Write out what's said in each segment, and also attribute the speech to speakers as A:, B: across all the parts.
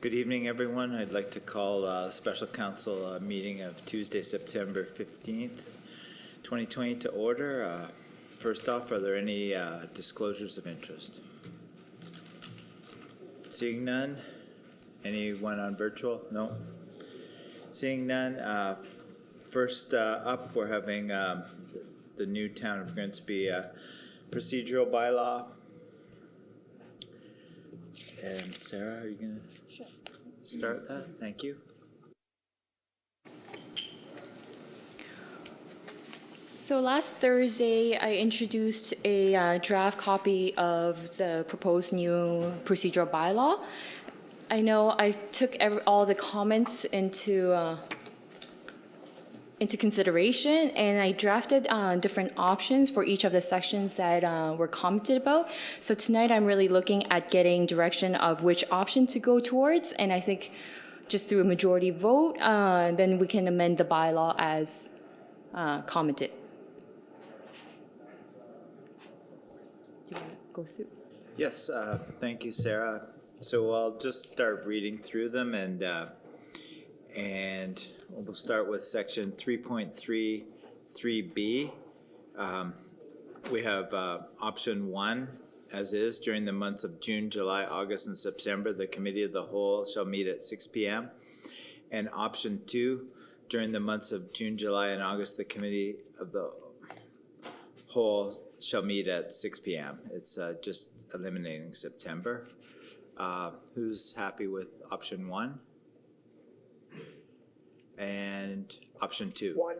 A: Good evening, everyone. I'd like to call a special council meeting of Tuesday, September 15th, 2020 to order. First off, are there any disclosures of interest? Seeing none. Anyone on virtual? No. Seeing none. First up, we're having the new Town of Grimsby procedural bylaw. And Sarah, are you going to start that? Thank you.
B: So last Thursday, I introduced a draft copy of the proposed new procedural bylaw. I know I took all the comments into consideration, and I drafted different options for each of the sections that were commented about. So tonight I'm really looking at getting direction of which option to go towards, and I think just through a majority vote, then we can amend the bylaw as commented. Do you want to go through?
A: Yes, thank you, Sarah. So I'll just start reading through them, and we'll start with section 3.33B. We have option 1, as is, during the months of June, July, August, and September, the Committee of the Whole shall meet at 6 p.m. And option 2, during the months of June, July, and August, the Committee of the Whole shall meet at 6 p.m. It's just eliminating September. Who's happy with option 1? And option 2?
C: 1.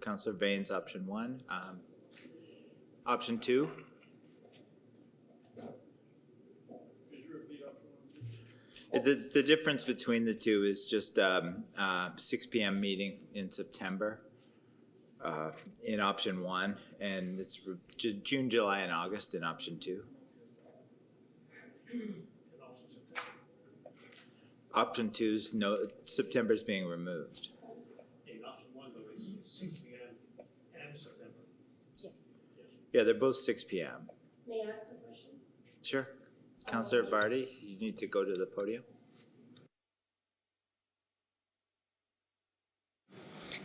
A: Councillor Vane's option 1. Option 2? The difference between the two is just 6 p.m. meeting in September in option 1, and it's June, July, and August in option 2. Option 2 is September is being removed.
D: In option 1, though, is 6 p.m. and September.
B: Yes.
A: Yeah, they're both 6 p.m.
C: May I ask a question?
A: Sure. Councillor Vardy, you need to go to the podium.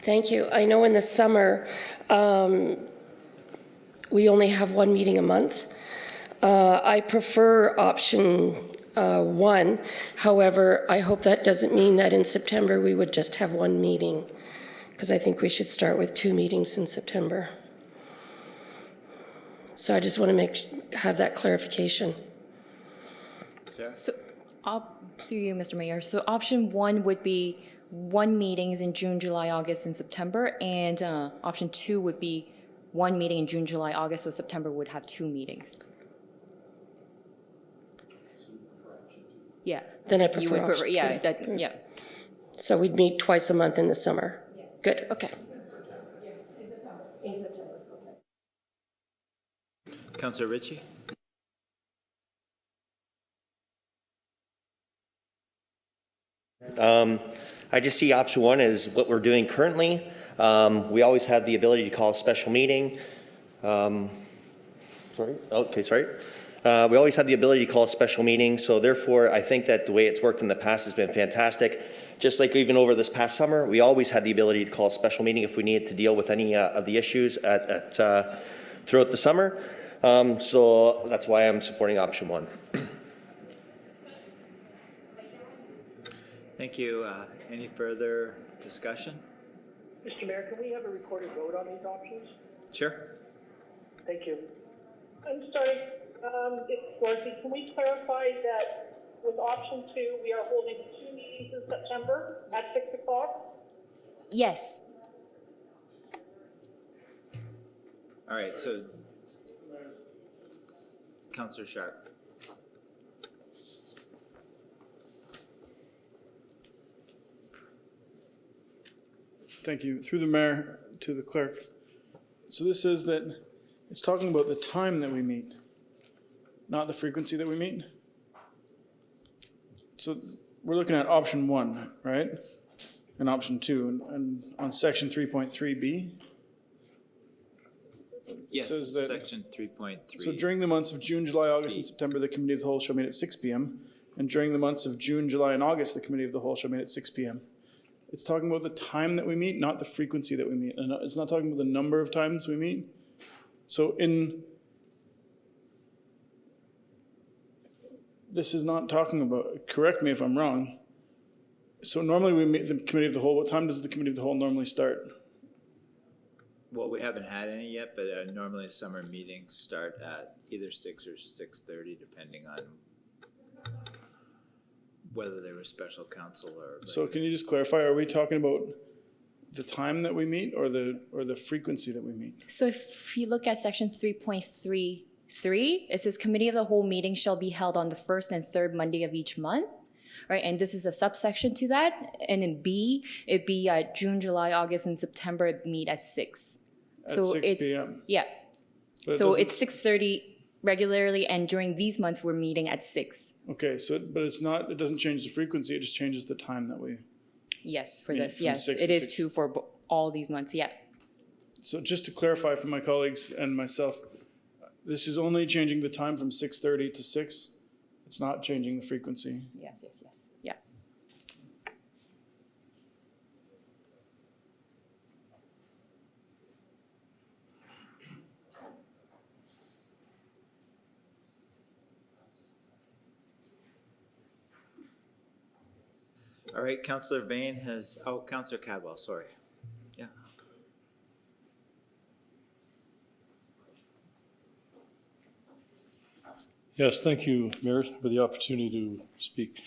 C: Thank you. I know in the summer we only have one meeting a month. I prefer option 1. However, I hope that doesn't mean that in September we would just have one meeting, because I think we should start with 2 meetings in September. So I just want to have that clarification.
A: Sarah?
B: So, through you, Mr. Mayor. So option 1 would be 1 meetings in June, July, August, and September, and option 2 would be 1 meeting in June, July, August, so September would have 2 meetings. Yeah.
C: Then I prefer
B: You would
C: option 2.
B: yeah, that, yeah.
C: So we'd meet twice a month in the summer. Yes. Good. Okay.
A: Councillor Ritchie?
E: I just see option 1 as what we're doing currently. We always had the ability to call a special meeting. We always had the ability to call a special meeting, so therefore I think that the way it's worked in the past has been fantastic. Just like even over this past summer, we always had the ability to call a special meeting if we needed to deal with any of the issues throughout the summer. So that's why I'm supporting option 1.
A: Thank you. Any further discussion?
F: Mr. Mayor, can we have a recorded vote on these options?
A: Sure.
F: Thank you. I'm sorry, it's Dorothy. Can we clarify that with option 2, we are holding 2 meetings in September at 6 o'clock?
B: Yes.
A: All right, so Councillor Sharp.
G: Thank you. Through the mayor to the clerk. So this says that it's talking about the time that we meet, not the frequency that we meet. So we're looking at option 1, right? And option 2, and on section 3.3B.
A: Yes,
G: says that-
A: section 3.3.
G: So during the months of June, July, August, and September, the Committee of the Whole shall meet at 6 p.m. And during the months of June, July, and August, the committee of the whole shall meet at 6 p.m. It's talking about the time that we meet, not the frequency that we meet. And it's not talking about the number of times we meet. So this is not talking about, correct me if I'm wrong. So normally we meet the committee of the whole. What time does the committee of the whole normally start?
A: Well, we haven't had any yet, but normally summer meetings start at either 6 or 6:30, depending on whether they were special council or.
G: So can you just clarify, are we talking about the time that we meet or the frequency that we meet?
B: So if you look at section 3.33, it says committee of the whole meeting shall be held on the first and third Monday of each month, right? And this is a subsection to that. And in B, it'd be June, July, August, and September, it'd meet at 6.
G: At
B: So
G: 6
B: it's,
G: p.m.
B: yeah.
G: But it
B: So
G: doesn't-
B: it's 6:30 regularly, and during these months, we're meeting at 6.
G: Okay, so, but it's not, it doesn't change the frequency, it just changes the time that we,
B: Yes, for
G: Meet
B: this,
G: from
B: yes.
G: 6
B: It
G: to
B: is
G: 6.
B: 2 for all these months, yeah.
G: so just to clarify for my colleagues and myself, this is only changing the time from 6:30 to 6. It's not changing the frequency.
B: Yes, yeah.
A: All right, Councillor Vane has, Councillor Cadwell, sorry. Yeah.
H: Yes, thank you, Mayor, for the opportunity to speak.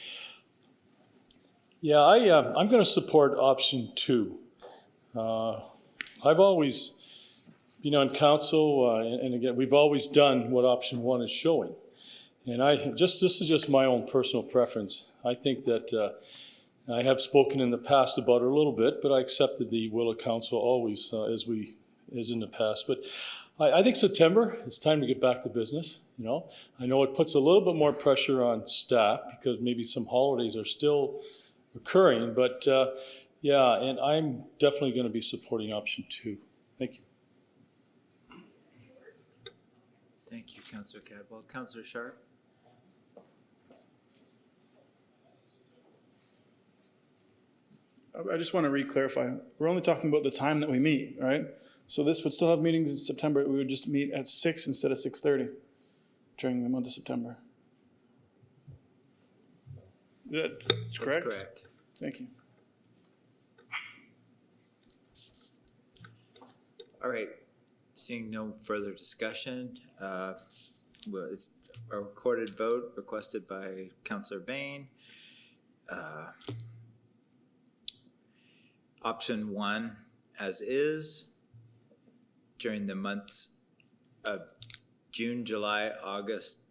H: Yeah, I'm going to support option 2. I've always been on council, and again, we've always done what option 1 is showing. And this is just my own personal preference. I think that I have spoken in the past about it a little bit, but I accepted the will of council always as in the past. But I think September, it's time to get back to business, you know. I know it puts a little bit more pressure on staff because maybe some holidays are still occurring, but yeah, and I'm definitely going to be supporting option 2. Thank you.
A: Thank you, Councillor Cadwell. Councillor Sharp?
G: I just want to re-clarify. We're only talking about the time that we meet, right? So this would still have meetings in September. We would just meet at 6 instead of 6:30 during the month of September. That's correct?
A: That's correct.
G: Thank you.
A: All right, seeing no further discussion, well, it's a recorded vote requested by Councillor Vane. Option 1 as is during the months of June, July, August,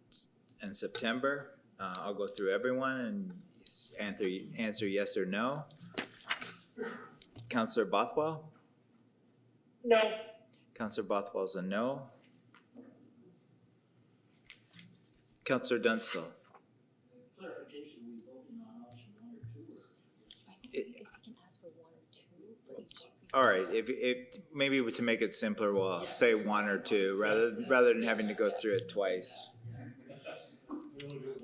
A: and September. I'll go through everyone and answer yes or no. Councillor Bothwell?
F: No.
A: Councillor Bothwell is a no. Councillor Dunstall?
D: Clarification, we voting on option 1 or 2?
A: All right, if maybe to make it simpler, we'll say 1 or 2 rather than having to go through it twice.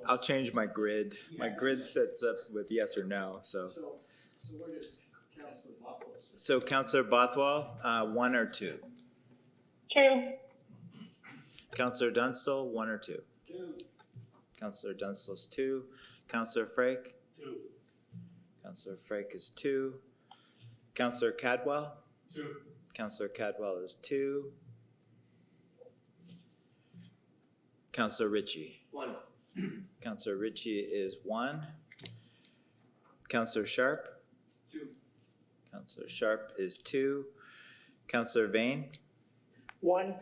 A: I'll change my grid. My grid sets up with yes or no, so.
D: So we're just Councillor Buffalo's.
A: So Councillor Bothwell, 1 or 2?
F: 2.
A: Councillor Dunstall, 1 or 2?
D: 2.
A: Councillor Dunstall's 2. Councillor Frake?
D: 2.
A: Councillor Frake is 2. Councillor Cadwell?
D: 2.
A: Councillor Cadwell is 2. Councillor Ritchie?
D: 1.
A: Councillor Ritchie is 1. Councillor Sharp?
D: 2.
A: Councillor Sharp is 2. Councillor Vane?
F: 1.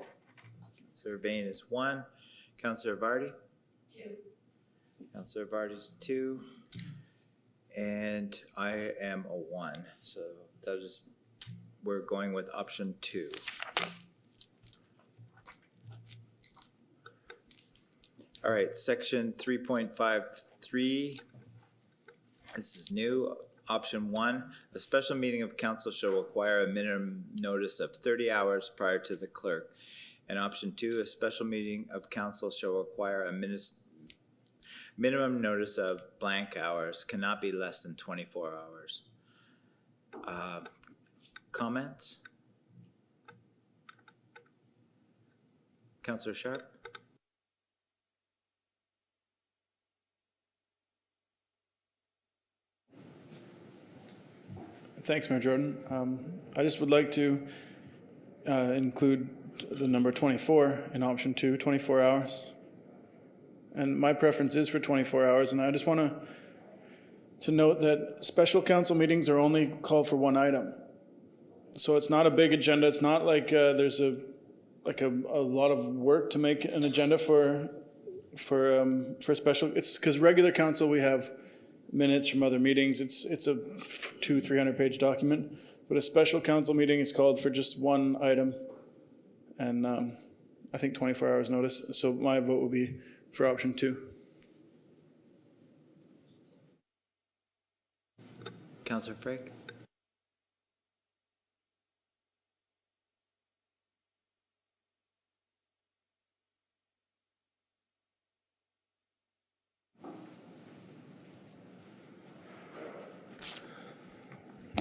A: Councillor Vane is 1. Councillor Vardy? 2. Councillor Vardy's 2. And I am a 1. So that is, we're going with option 2. All right, section 3.53. This is new. Option 1, a special meeting of council shall require a minimum notice of 30 hours prior to the clerk. And option 2, a special meeting of council shall require a Minimum notice of blank hours cannot be less than 24 hours. Comments? Councillor Sharp?
G: Thanks, Mayor Jordan. I just would like to include the number 24 in option 2, 24 hours. And my preference is for 24 hours, and I just want to note that special council meetings are only called for one item. So it's not a big agenda. It's not like there's a lot of work to make an agenda for special. It's because regular council we have minutes from other meetings. It's a 200-300 page document, but a special council meeting is called for just one item, and I think 24 hours notice. So my vote will be for option 2.
A: Councillor Frick?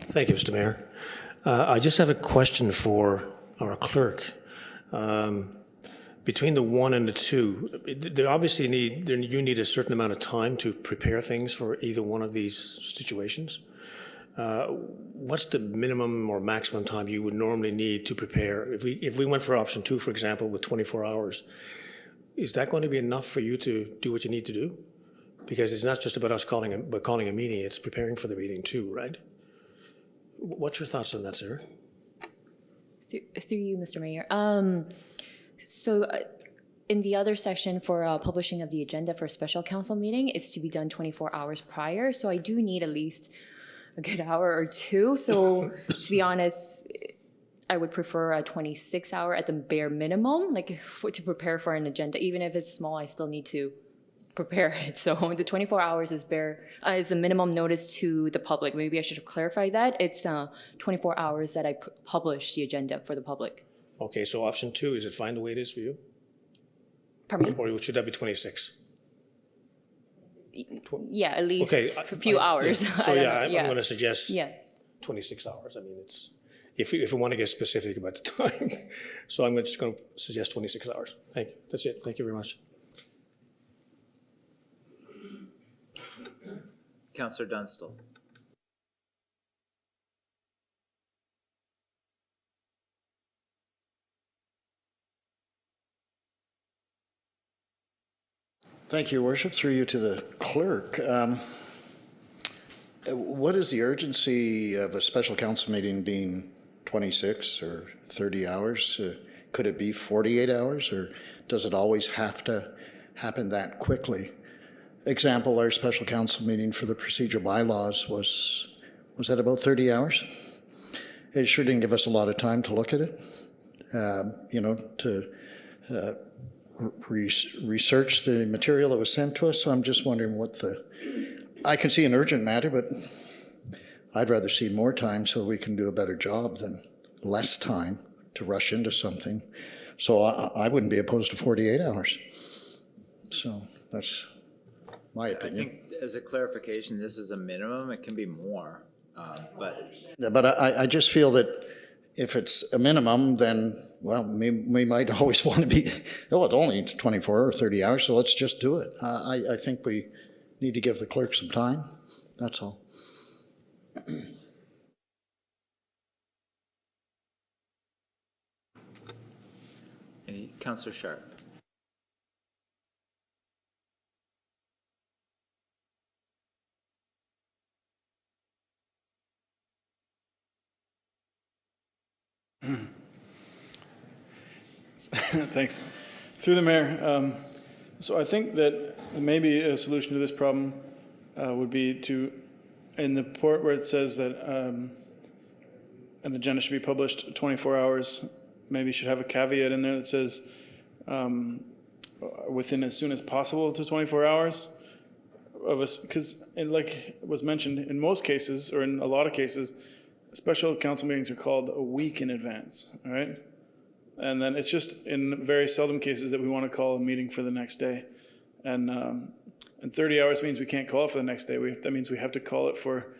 D: Thank you, Mr. Mayor. I just have a question for our clerk. Between the 1 and the 2, you need a certain amount of time to prepare things for either one of these situations. What's the minimum or maximum time you would normally need to prepare? If we went for option 2, for example, with 24 hours, is that going to be enough for you to do what you need to do? Because it's not just about us calling a meeting, it's preparing for the meeting too, right? What's your thoughts on that, sir?
B: Through you, Mr. Mayor. In the other section for publishing of the agenda for a special council meeting, it's to be done 24 hours prior. So I do need at least a good hour or 2. So to be honest, I would prefer a 26-hour at the bare minimum, to prepare for an agenda. Even if it's small, I still need to prepare it. So the 24 hours is the minimum notice to the public. Maybe I should clarify that. It's 24 hours that I publish the agenda for the public.
D: Okay, so option 2, is it fine the way it is for you?
B: Pardon me?
D: Or should that be 26?
B: Yeah, at least
D: Okay,
B: a few hours.
D: Yeah. So I'm going to suggest
B: Yeah.
D: 26 hours. I mean, it's if we want to get specific about the time. So I'm just going to suggest 26 hours. Thank you. That's it. Thank you very much.
A: Councillor Dunstall?
I: Thank you, Your Worship. Through you to the clerk. What is the urgency of a special council meeting being 26 or 30 hours? Could it be 48 hours, or does it always have to happen that quickly? Example, our special council meeting for the procedural bylaws was that about 30 hours? It sure didn't give us a lot of time to look at it, to research the material that was sent to us. So I'm just wondering I can see an urgent matter, but I'd rather see more time so we can do a better job than less time to rush into something. So I wouldn't be opposed to 48 hours. So that's my
A: I
I: opinion.
A: think as a clarification, this is a minimum. It can be more, but
I: But I just feel that if it's a minimum, then, well, we might always want to be, it's only 24 or 30 hours, so let's just do it. I think we need to give the clerk some time. That's all.
A: Councillor Sharp?
G: Thanks. Through the mayor. So I think that maybe a solution to this problem would be to, in the part where it says that an agenda should be published 24 hours, maybe should have a caveat in there that says within as soon as possible to 24 hours of us, because like was mentioned, in most cases, or in a lot of cases, special council meetings are called a week in advance, all right? And then it's just in very seldom cases that we want to call a meeting for the next day. And 30 hours means we can't call it for the next day. That means we have to call it for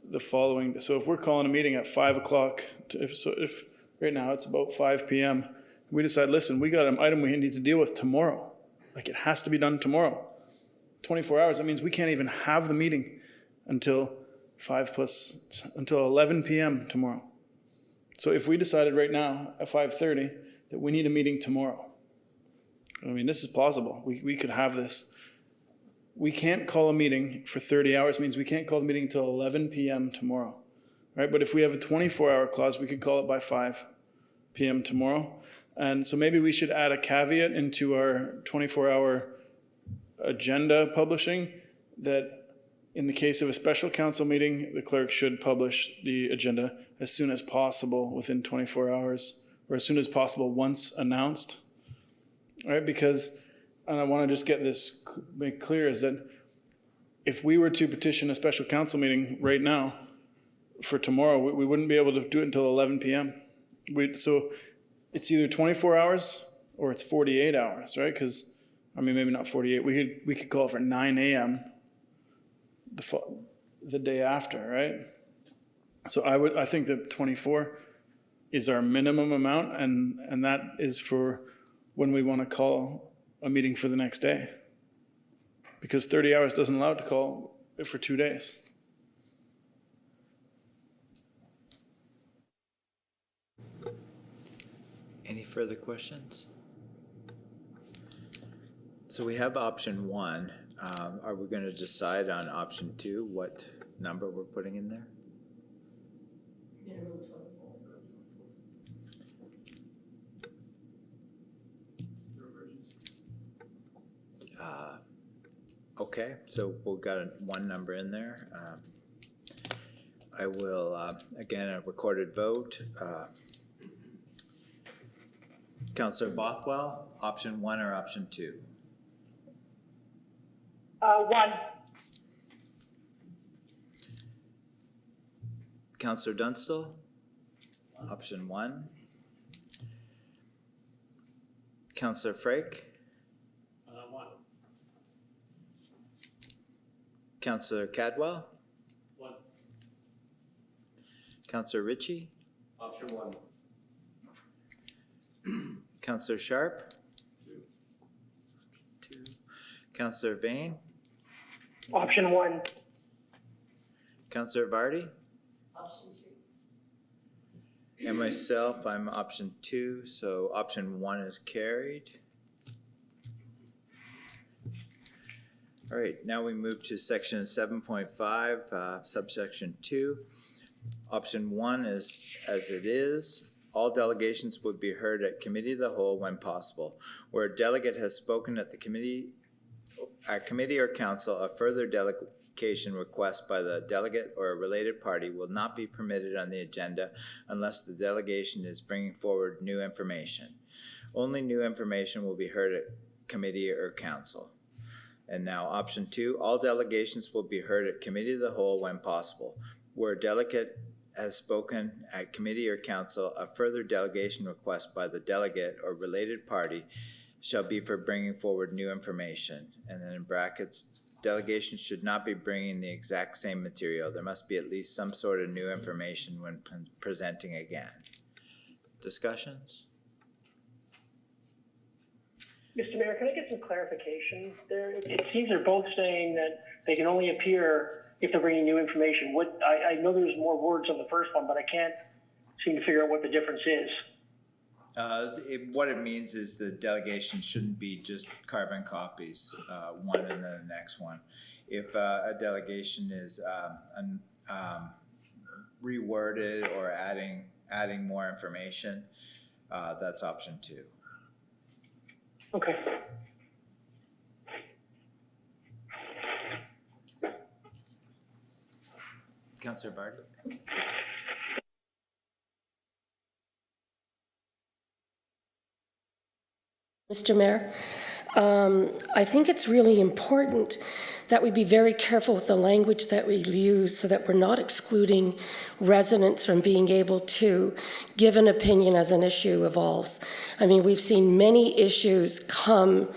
G: the following. So if we're calling a meeting at 5 o'clock, if right now it's about 5 p.m., we decide, listen, we got an item we need to deal with tomorrow. Like, it has to be done tomorrow. 24 hours, that means we can't even have the meeting until 11 p.m. tomorrow. So if we decided right now at 5:30 that we need a meeting tomorrow, I mean, this is plausible. We could have this. We can't call a meeting for 30 hours, means we can't call the meeting until 11 p.m. tomorrow, right? But if we have a 24-hour clause, we could call it by 5 p.m. tomorrow. And so maybe we should add a caveat into our 24-hour agenda publishing that in the case of a special council meeting, the clerk should publish the agenda as soon as possible within 24 hours, or as soon as possible once announced, right? Because, and I want to just get this made clear, is that if we were to petition a special council meeting right now for tomorrow, we wouldn't be able to do it until 11 p.m. So it's either 24 hours or it's 48 hours, right? Because, I mean, maybe not 48. We could call it for 9 a.m. the day after, right? So I think that 24 is our minimum amount, and that is for when we want to call a meeting for the next day. Because 30 hours doesn't allow it to call it for 2 days.
A: Any further questions? So we have option 1. Are we going to decide on option 2, what number we're putting in there? Okay, so we've got one number in there. I will, again, a recorded vote. Councillor Bothwell, option 1 or option 2?
F: 1.
A: Councillor Dunstall, option 1. Councillor Frake?
D: 1.
A: Councillor Cadwell?
D: 1.
A: Councillor Ritchie?
E: Option 1.
A: Councillor Sharp? 2. Councillor Vane?
F: Option 1.
A: Councillor Vardy? Option 2. And myself, I'm option 2, so option 1 is carried. All right, now we move to section 7.5, subsection 2. Option 1 is as it is. All delegations would be heard at committee of the whole when possible. Where a delegate has spoken at the committee or council, a further delegation request by the delegate or a related party will not be permitted on the agenda unless the delegation is bringing forward new information. Only new information will be heard at committee or council. And now option 2, all delegations will be heard at committee of the whole when possible. Where a delegate has spoken at committee or council, a further delegation request by the delegate or related party shall be for bringing forward new information. And then in brackets, delegations should not be bringing the exact same material. There must be at least some sort of new information when presenting again. Discussions?
F: Mr. Mayor, can I get some clarification there? It seems they're both saying that they can only appear if they're bringing new information. I know there's more words on the first one, but I can't seem to figure out what the difference is.
A: What it means is the delegation shouldn't be just carbon copies, one and then the next one. If a delegation is reworded or adding more information, that's option 2.
F: Okay.
A: Councillor Vardy?
C: Mr. Mayor, I think it's really important that we be very careful with the language that we use so that we're not excluding residents from being able to give an opinion as an issue evolves. I mean, we've seen many issues come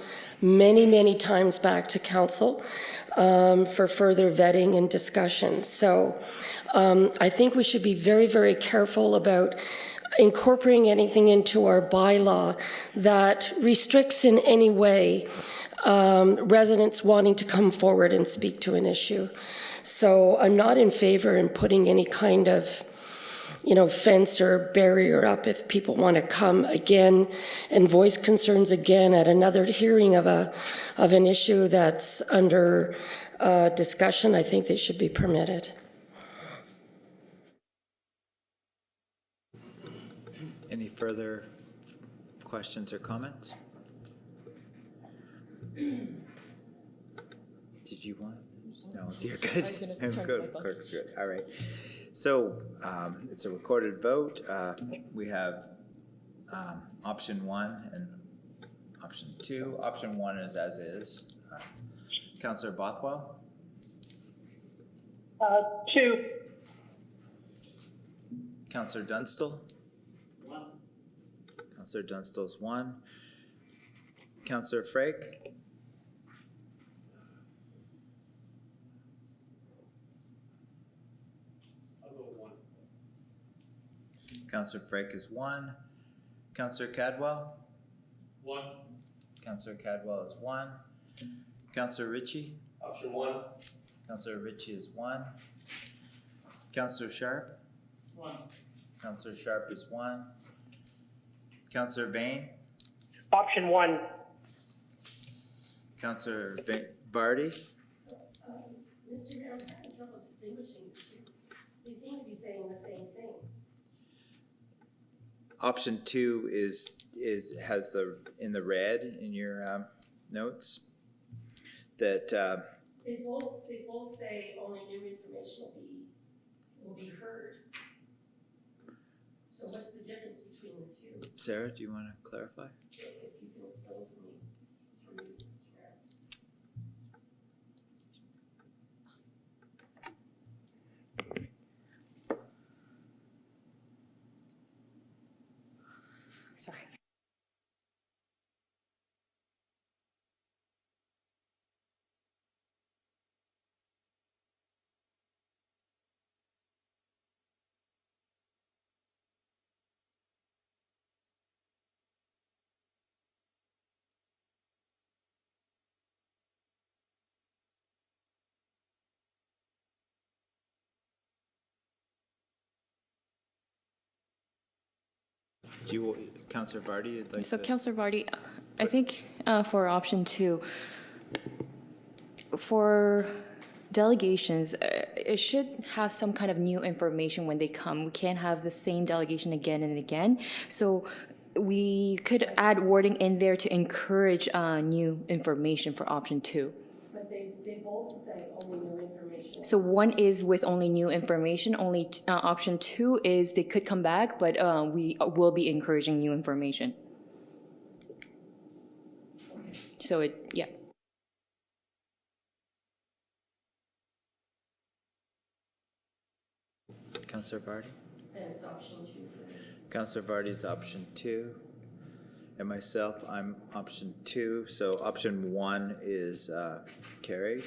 C: many, many times back to council for further vetting and discussion. So I think we should be very, very careful about incorporating anything into our bylaw that restricts in any way residents wanting to come forward and speak to an issue. So I'm not in favor in putting any kind of, fence or barrier up if people want to come again and voice concerns again at another hearing of an issue that's under discussion. I think they should be permitted.
A: Any further questions or comments? Did you want? No, you're good. I'm good. Clerk's good. All right. So it's a recorded vote. We have option 1 and option 2. Option 1 is as is. Councillor Bothwell?
F: 2.
A: Councillor Dunstall? 1. Councillor Dunstall's 1. Councillor Frake? Councillor Frake is 1. Councillor Cadwell? 1. Councillor Cadwell is 1. Councillor Ritchie?
E: Option 1.
A: Councillor Ritchie is 1. Councillor Sharp?
H: 1.
A: Councillor Sharp is 1. Councillor Vane?
F: Option 1.
A: Councillor Vardy?
C: Mr. Mayor, I'm having trouble distinguishing the two. They seem to be saying the same thing.
A: Option 2 has the in the red in your notes that
C: They both say only new information will be heard. So what's the difference between the two?
A: Sarah, do you want to clarify?
C: If you can explain for me, Mr. Mayor.
B: Sorry.
A: Do you, Councillor Vardy, you'd like
B: So,
A: to?
B: Councillor Vardy, I think for option 2, for delegations, it should have some kind of new information when they come. We can't have the same delegation again and again. So we could add wording in there to encourage new information for option 2.
C: But they both say only new information.
B: So 1 is with only new information. Only option 2 is they could come back, but we will be encouraging new information.
C: Okay.
B: So yeah.
A: Councillor Vardy?
C: Then it's option 2 for me.
A: Councillor Vardy's option 2. And myself, I'm option 2. So option 1 is carried.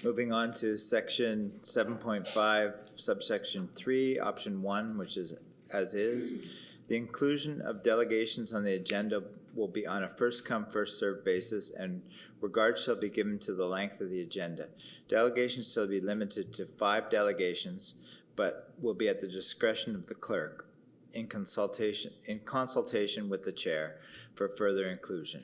A: Moving on to section 7.5, subsection 3, option 1, which is as is. The inclusion of delegations on the agenda will be on a first-come, first-served basis, and regard shall be given to the length of the agenda. Delegations shall be limited to 5 delegations, but will be at the discretion of the clerk in consultation with the chair for further inclusion.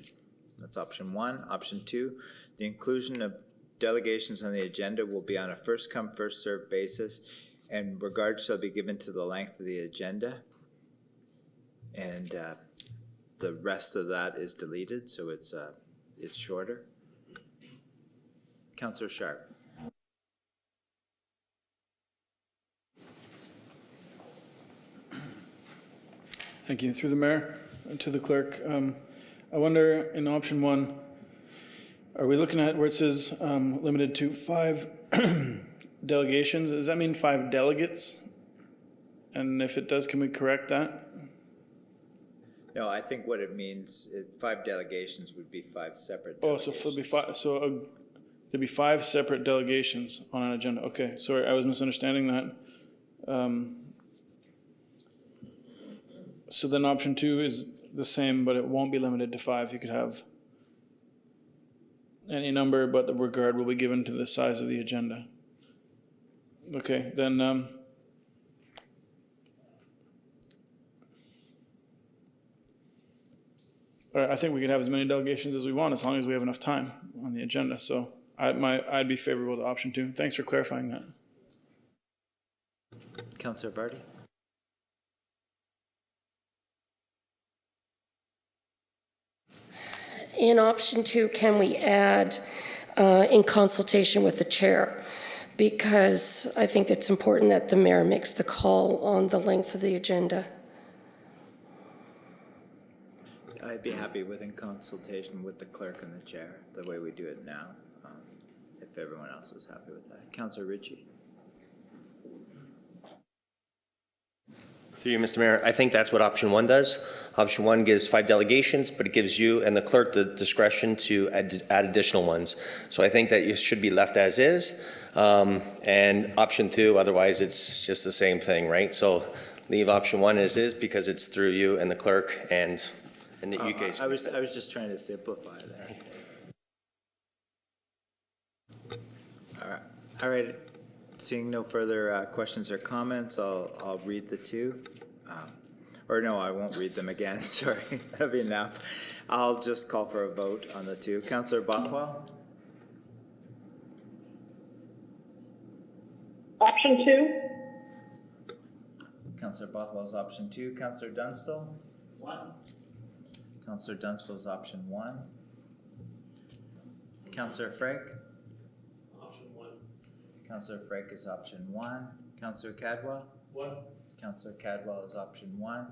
A: That's option 1. Option 2, the inclusion of delegations on the agenda will be on a first-come, first-served basis, and regard shall be given to the length of the agenda. And the rest of that is deleted, so it's shorter. Councillor Sharp.
G: Thank you. Through the mayor and to the clerk, I wonder in option 1, are we looking at where it says limited to 5 delegations? Does that mean 5 delegates? And if it does, can we correct that?
A: No, I think what it means, 5 delegations would be 5 separate
G: Oh,
A: delegations.
G: so there'd be 5 separate delegations on an agenda. Okay, sorry, I was misunderstanding that. So then option 2 is the same, but it won't be limited to 5. You could have any number, but the regard will be given to the size of the agenda. Okay, then, all right, I think we could have as many delegations as we want as long as we have enough time on the agenda. So I'd be favorable to option 2. Thanks for clarifying that.
A: Councillor Vardy?
C: In option 2, can we add in consultation with the chair? Because I think it's important that the mayor makes the call on the length of the agenda.
A: I'd be happy with in consultation with the clerk and the chair, the way we do it now, if everyone else is happy with that. Councillor Ritchie?
E: Through you, Mr. Mayor, I think that's what option 1 does. Option 1 gives 5 delegations, but it gives you and the clerk the discretion to add additional ones. So I think that it should be left as is. And option 2, otherwise it's just the same thing, right? So leave option 1 as is because it's through you and the clerk and you guys.
A: I was just trying to simplify that. All right. Seeing no further questions or comments, I'll read the 2. Or no, I won't read them again. Sorry, heavy enough. I'll just call for a vote on the 2. Councillor Bothwell?
F: Option 2?
A: Councillor Bothwell's option 2. Councillor Dunstall? 1. Councillor Dunstall's option 1. Councillor Frake?
D: Option 1.
A: Councillor Frake is option 1. Councillor Cadwell?
D: 1.
A: Councillor Cadwell is option 1.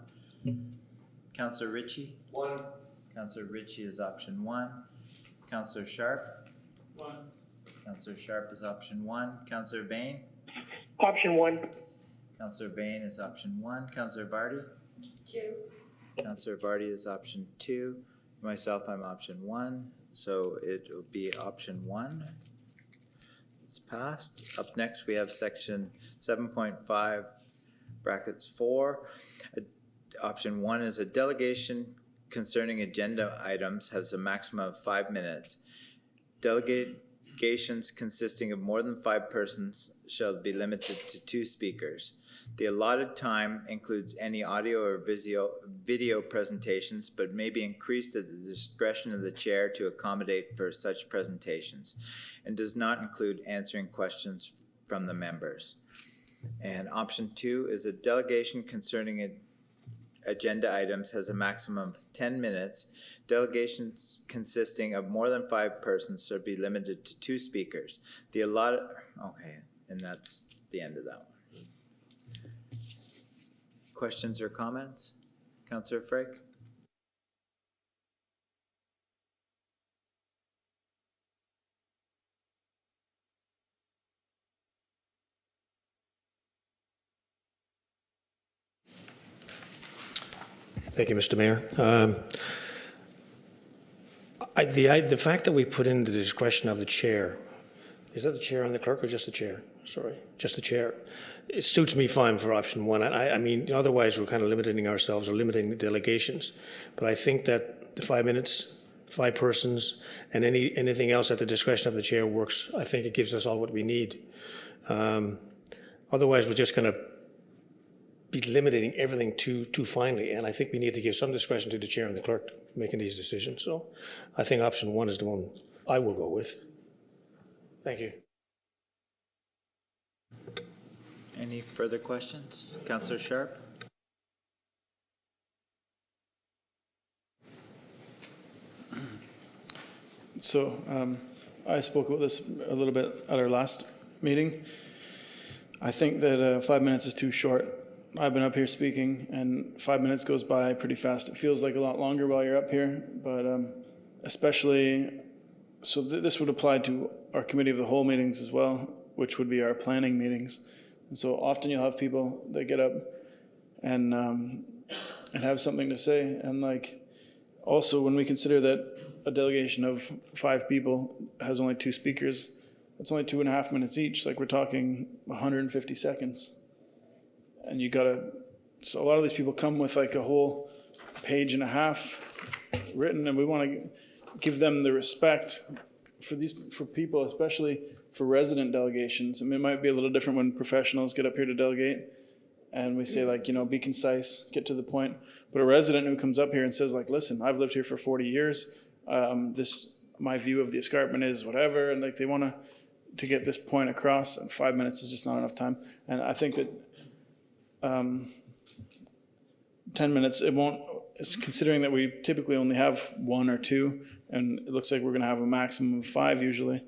A: Councillor Ritchie?
D: 1.
A: Councillor Ritchie is option 1. Councillor Sharp?
D: 1.
A: Councillor Sharp is option 1. Councillor Bain?
F: Option 1.
A: Councillor Bain is option 1. Councillor Vardy?
C: 2.
A: Councillor Vardy is option 2. Myself, I'm option 1. So it will be option 1. It's passed. Up next, we have section 7.5 brackets 4. Option 1 is a delegation concerning agenda items has a maximum of 5 minutes. Delegations consisting of more than 5 persons shall be limited to 2 speakers. The allotted time includes any audio or video presentations, but may be increased at the discretion of the chair to accommodate for such presentations, and does not include answering questions from the members. And option 2 is a delegation concerning agenda items has a maximum of 10 minutes. Delegations consisting of more than 5 persons shall be limited to 2 speakers. The allotted, okay, and that's the end of that one. Questions or comments? Councillor Frake?
D: Thank you, Mr. Mayor. The fact that we put in the discretion of the chair, is that the chair and the clerk or just the chair? Sorry, just the chair. It suits me fine for option 1. I mean, otherwise we're kind of limiting ourselves or limiting the delegations. But I think that the 5 minutes, 5 persons, and anything else at the discretion of the chair works. I think it gives us all what we need. Otherwise, we're just going to be limiting everything too finely, and I think we need to give some discretion to the chair and the clerk making these decisions. So I think option 1 is the one I will go with. Thank you.
A: Any further questions? Councillor Sharp?
G: So I spoke about this a little bit at our last meeting. I think that 5 minutes is too short. I've been up here speaking, and 5 minutes goes by pretty fast. It feels like a lot longer while you're up here, but especially, so this would apply to our committee of the whole meetings as well, which would be our planning meetings. And so often you'll have people that get up and and have something to say. And like, also when we consider that a delegation of 5 people has only 2 speakers, that's only 2.5 minutes each. Like we're talking 150 seconds. And you gotta, so a lot of these people come with like a whole page and a half written, and we want to give them the respect for people, especially for resident delegations. I mean, it might be a little different when professionals get up here to delegate and we say like, be concise, get to the point. But a resident who comes up here and says like, listen, I've lived here for 40 years. My view of the escarpment is whatever. And like, they want to get this point across, and 5 minutes is just not enough time. And I think that 10 minutes, it's considering that we typically only have 1 or 2, and it looks like we're going to have a maximum of 5 usually.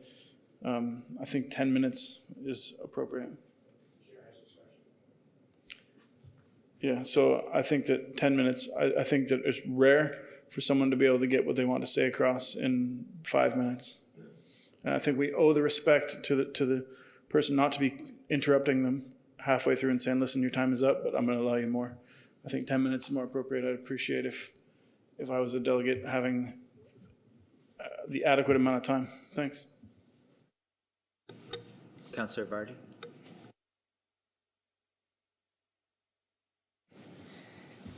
G: I think 10 minutes is appropriate. Yeah, so I think that 10 minutes, I think that it's rare for someone to be able to get what they want to say across in 5 minutes. And I think we owe the respect to the person not to be interrupting them halfway through and saying, listen, your time is up, but I'm going to allow you more. I think 10 minutes is more appropriate. I'd appreciate if I was a delegate having the adequate amount of time. Thanks.
A: Councillor Vardy?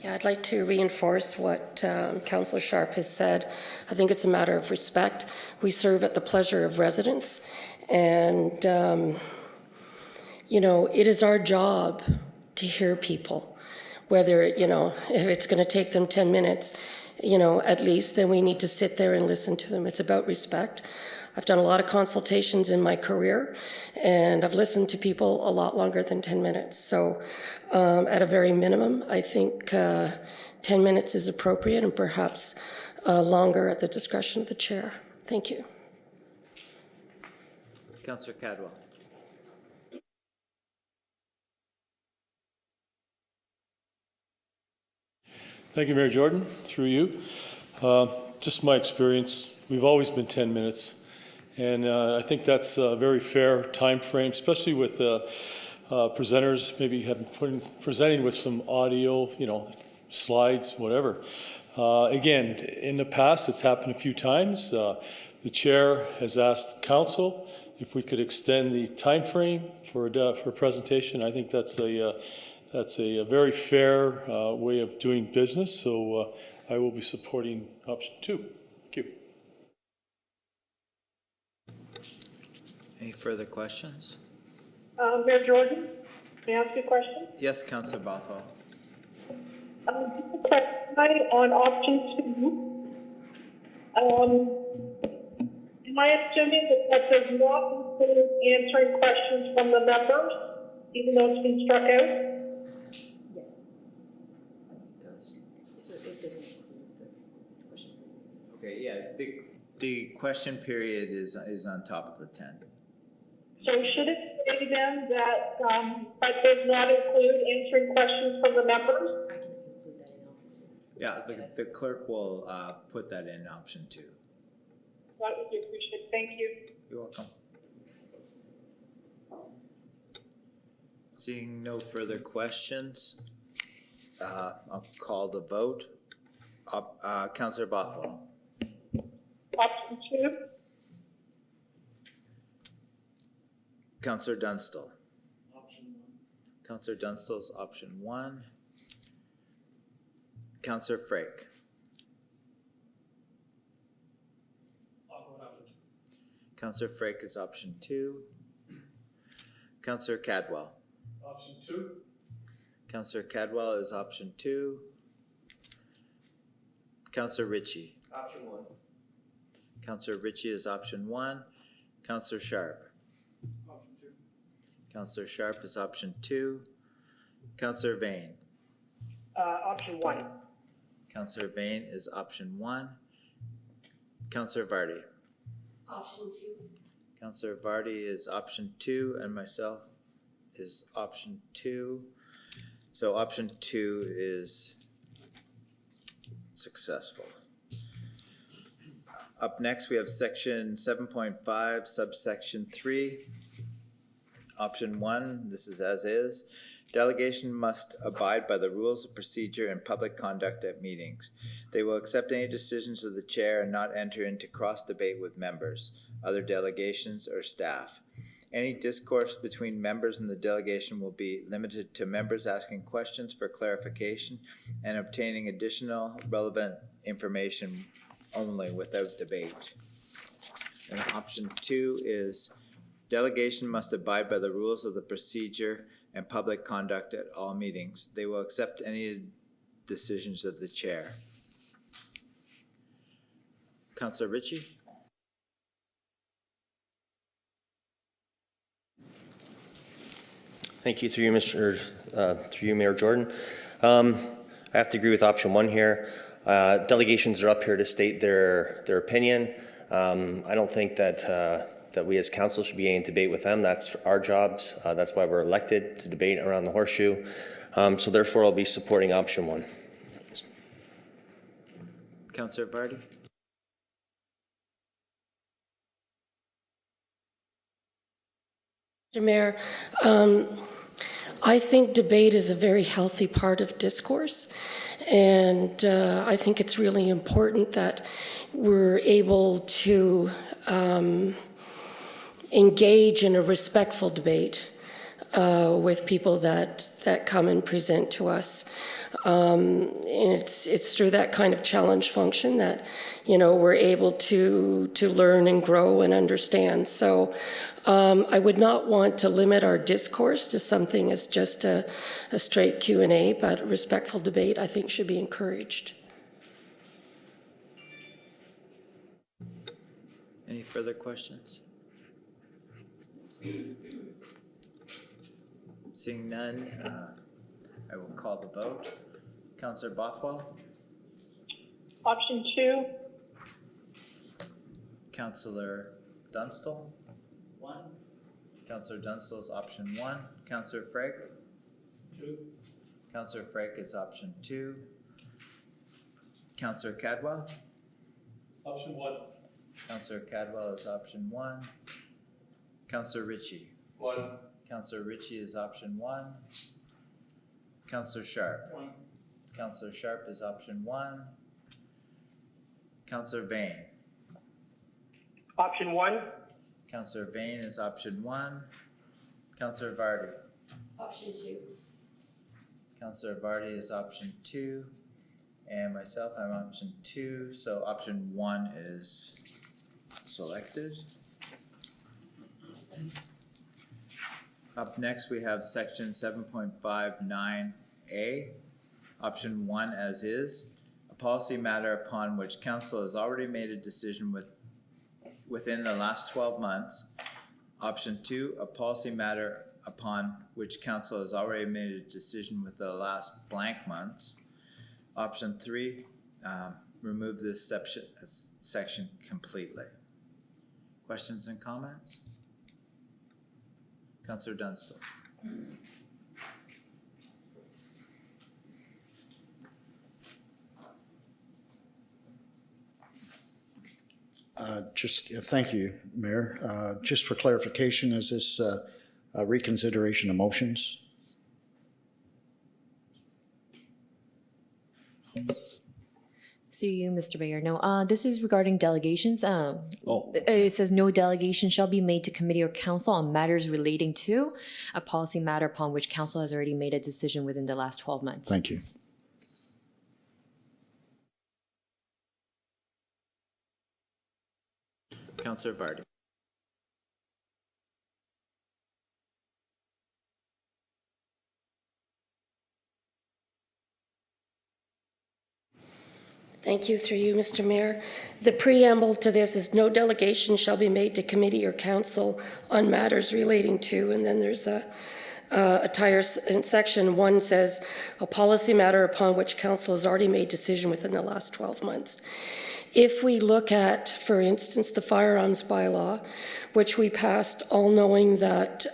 C: Yeah, I'd like to reinforce what Councillor Sharp has said. I think it's a matter of respect. We serve at the pleasure of residents, and it is our job to hear people. Whether, if it's going to take them 10 minutes, at least, then we need to sit there and listen to them. It's about respect. I've done a lot of consultations in my career, and I've listened to people a lot longer than 10 minutes. So at a very minimum, I think 10 minutes is appropriate, and perhaps longer at the discretion of the chair. Thank you.
A: Councillor Cadwell?
H: Thank you, Mayor Jordan, through you. Just my experience, we've always been 10 minutes. And I think that's a very fair time frame, especially with presenters maybe presenting with some audio, slides, whatever. Again, in the past, it's happened a few times. The chair has asked council if we could extend the time frame for a presentation. I think that's a very fair way of doing business. So I will be supporting option 2. Thank you.
A: Any further questions?
J: Mayor Jordan, may I ask you a question?
A: Yes, Councillor Bothwell.
J: On option 2, am I assuming that does not include answering questions from the members, even though it's been struck out?
A: Okay, yeah, the question period is on top of the 10.
J: So should it say then that does not include answering questions from the members?
A: Yeah, the clerk will put that in option 2.
J: That would be appreciated. Thank you.
A: You're welcome. Seeing no further questions, I'll call the vote. Councillor Bothwell.
J: Option 2.
A: Councillor Dunstall. Option 1. Councillor Dunstall is option 1. Councillor Frake. Councillor Frake is option 2. Councillor Cadwell.
H: Option 2.
A: Councillor Cadwell is option 2. Councillor Ritchie.
E: Option 1.
A: Councillor Ritchie is option 1. Councillor Sharp.
H: Option 2.
A: Councillor Sharp is option 2. Councillor Vane.
F: Option 1.
A: Councillor Vane is option 1. Councillor Vardy.
C: Option 2.
A: Councillor Vardy is option 2, and myself is option 2. So option 2 is successful. Up next, we have section 7.5, subsection 3. Option 1, this is as is. Delegation must abide by the rules of procedure and public conduct at meetings. They will accept any decisions of the chair and not enter into cross-debate with members, other delegations, or staff. Any discourse between members and the delegation will be limited to members asking questions for clarification and obtaining additional relevant information only without debate. And option 2 is delegation must abide by the rules of the procedure and public conduct at all meetings. They will accept any decisions of the chair. Councillor Ritchie?
E: Thank you, through you, Mayor Jordan. I have to agree with option 1 here. Delegations are up here to state their opinion. I don't think that that we as council should be getting into debate with them. That's our jobs. That's why we're elected, to debate around the horseshoe. So therefore, I'll be supporting option 1.
A: Councillor Vardy?
C: Mr. Mayor, I think debate is a very healthy part of discourse, and I think it's really important that we're able to engage in a respectful debate with people that come and present to us. And it's through that kind of challenge function that, you know, we're able to learn and grow and understand. So I would not want to limit our discourse to something as just a straight Q&A, but respectful debate, I think, should be encouraged.
A: Any further questions? Seeing none, I will call the vote. Councillor Bothwell?
J: Option 2.
A: Councillor Dunstall? 1. Councillor Dunstall is option 1. Councillor Frake? 2. Councillor Frake is option 2. Councillor Cadwell?
H: Option 1.
A: Councillor Cadwell is option 1. Councillor Ritchie?
H: 1.
A: Councillor Ritchie is option 1. Councillor Sharp?
H: 1.
A: Councillor Sharp is option 1. Councillor Vane?
F: Option 1.
A: Councillor Vane is option 1. Councillor Vardy?
C: Option 2.
A: Councillor Vardy is option 2. And myself, I'm option 2. So option 1 is selected. Up next, we have section 7.59A, option 1 as is, a policy matter upon which council has already made a decision within the last 12 months. Option 2, a policy matter upon which council has already made a decision within the last blank months. Option 3, remove this section completely. Questions and comments? Councillor Dunstall.
I: Thank you, Mayor. Just for clarification, is this a reconsideration of motions?
B: Through you, Mr. Mayor. No, this is regarding delegations. It says no delegation shall be made to committee or council on matters relating to a policy matter upon which council has already made a decision within the last 12 months.
I: Thank you.
A: Councillor Vardy.
C: Thank you, through you, Mr. Mayor. The preamble to this is no delegation shall be made to committee or council on matters relating to, and then there's a in section 1 says a policy matter upon which council has already made decision within the last 12 months. If we look at, for instance, the firearms bylaw, which we passed all knowing that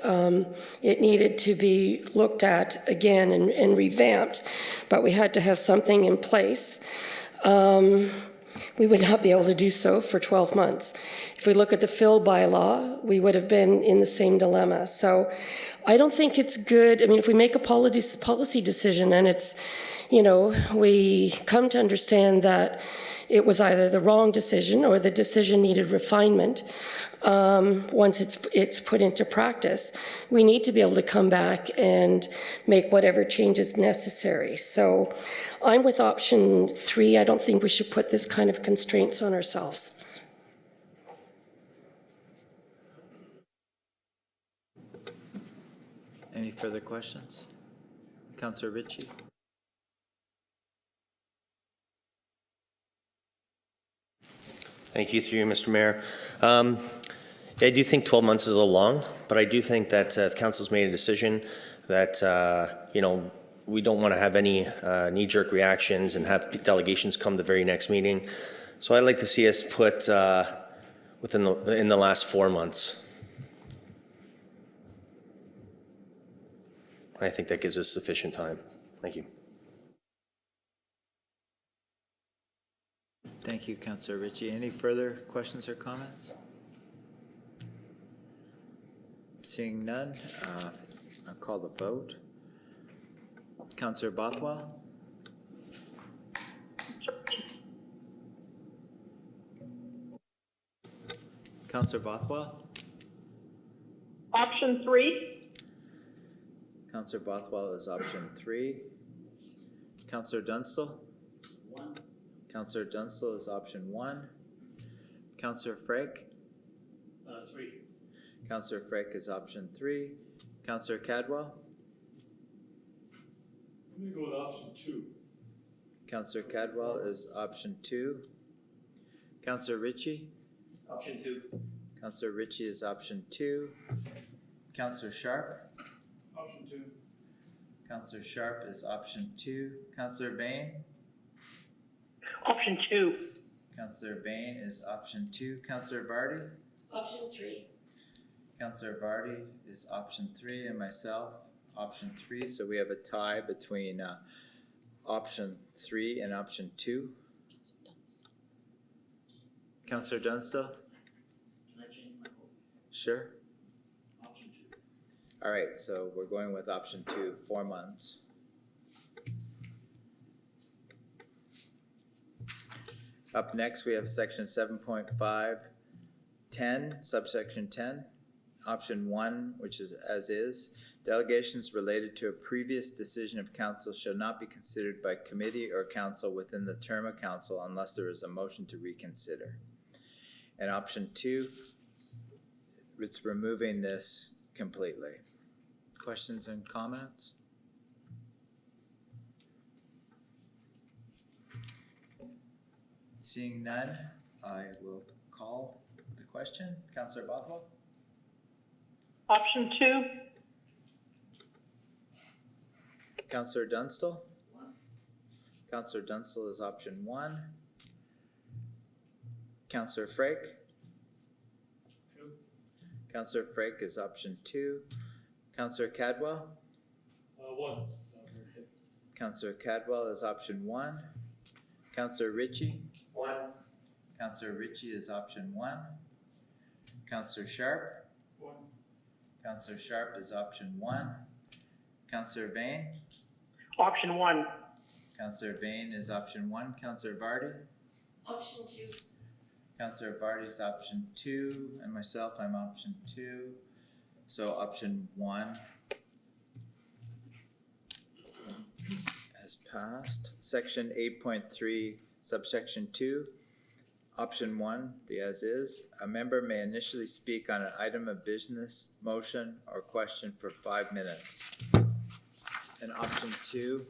C: it needed to be looked at again and revamped, but we had to have something in place. We would not be able to do so for 12 months. If we look at the fill bylaw, we would have been in the same dilemma. So I don't think it's good. I mean, if we make a policy decision and it's, you know, we come to understand that it was either the wrong decision or the decision needed refinement, once it's put into practice, we need to be able to come back and make whatever changes necessary. So I'm with option 3. I don't think we should put this kind of constraints on ourselves.
A: Any further questions? Councillor Ritchie?
E: Thank you, through you, Mr. Mayor. I do think 12 months is a little long, but I do think that if council's made a decision that, you know, we don't want to have any knee-jerk reactions and have delegations come the very next meeting. So I'd like to see us put in the last 4 months. I think that gives us sufficient time. Thank you.
A: Thank you, Councillor Ritchie. Any further questions or comments? Seeing none, I'll call the vote. Councillor Bothwell? Councillor Bothwell?
J: Option 3.
A: Councillor Bothwell is option 3. Councillor Dunstall? Councillor Dunstall is option 1. Councillor Frake?
D: 3.
A: Councillor Frake is option 3. Councillor Cadwell?
H: I'm going to go with option 2.
A: Councillor Cadwell is option 2. Councillor Ritchie?
E: Option 2.
A: Councillor Ritchie is option 2. Councillor Sharp?
H: Option 2.
A: Councillor Sharp is option 2. Councillor Bain?
F: Option 2.
A: Councillor Bain is option 2. Councillor Vardy?
C: Option 3.
A: Councillor Vardy is option 3, and myself, option 3. So we have a tie between option 3 and option 2. Councillor Dunstall?
I: Can I change my vote?
A: Sure.
I: Option 2.
A: All right, so we're going with option 2, 4 months. Up next, we have section 7.5.10, subsection 10. Option 1, which is as is, delegations related to a previous decision of council shall not be considered by committee or council within the term of council unless there is a motion to reconsider. And option 2, it's removing this completely. Questions and comments? Seeing none, I will call the question. Councillor Bothwell?
J: Option 2.
A: Councillor Dunstall? Councillor Dunstall is option 1. Councillor Frake? Councillor Frake is option 2. Councillor Cadwell?
H: 1.
A: Councillor Cadwell is option 1. Councillor Ritchie?
E: 1.
A: Councillor Ritchie is option 1. Councillor Sharp?
H: 1.
A: Councillor Sharp is option 1. Councillor Vane?
F: Option 1.
A: Councillor Vane is option 1. Councillor Vardy?
C: Option 2.
A: Councillor Vardy is option 2, and myself, I'm option 2. So option 1 has passed. Section 8.3, subsection 2. Option 1, the as is, a member may initially speak on an item of business, motion, or question for 5 minutes. And option 2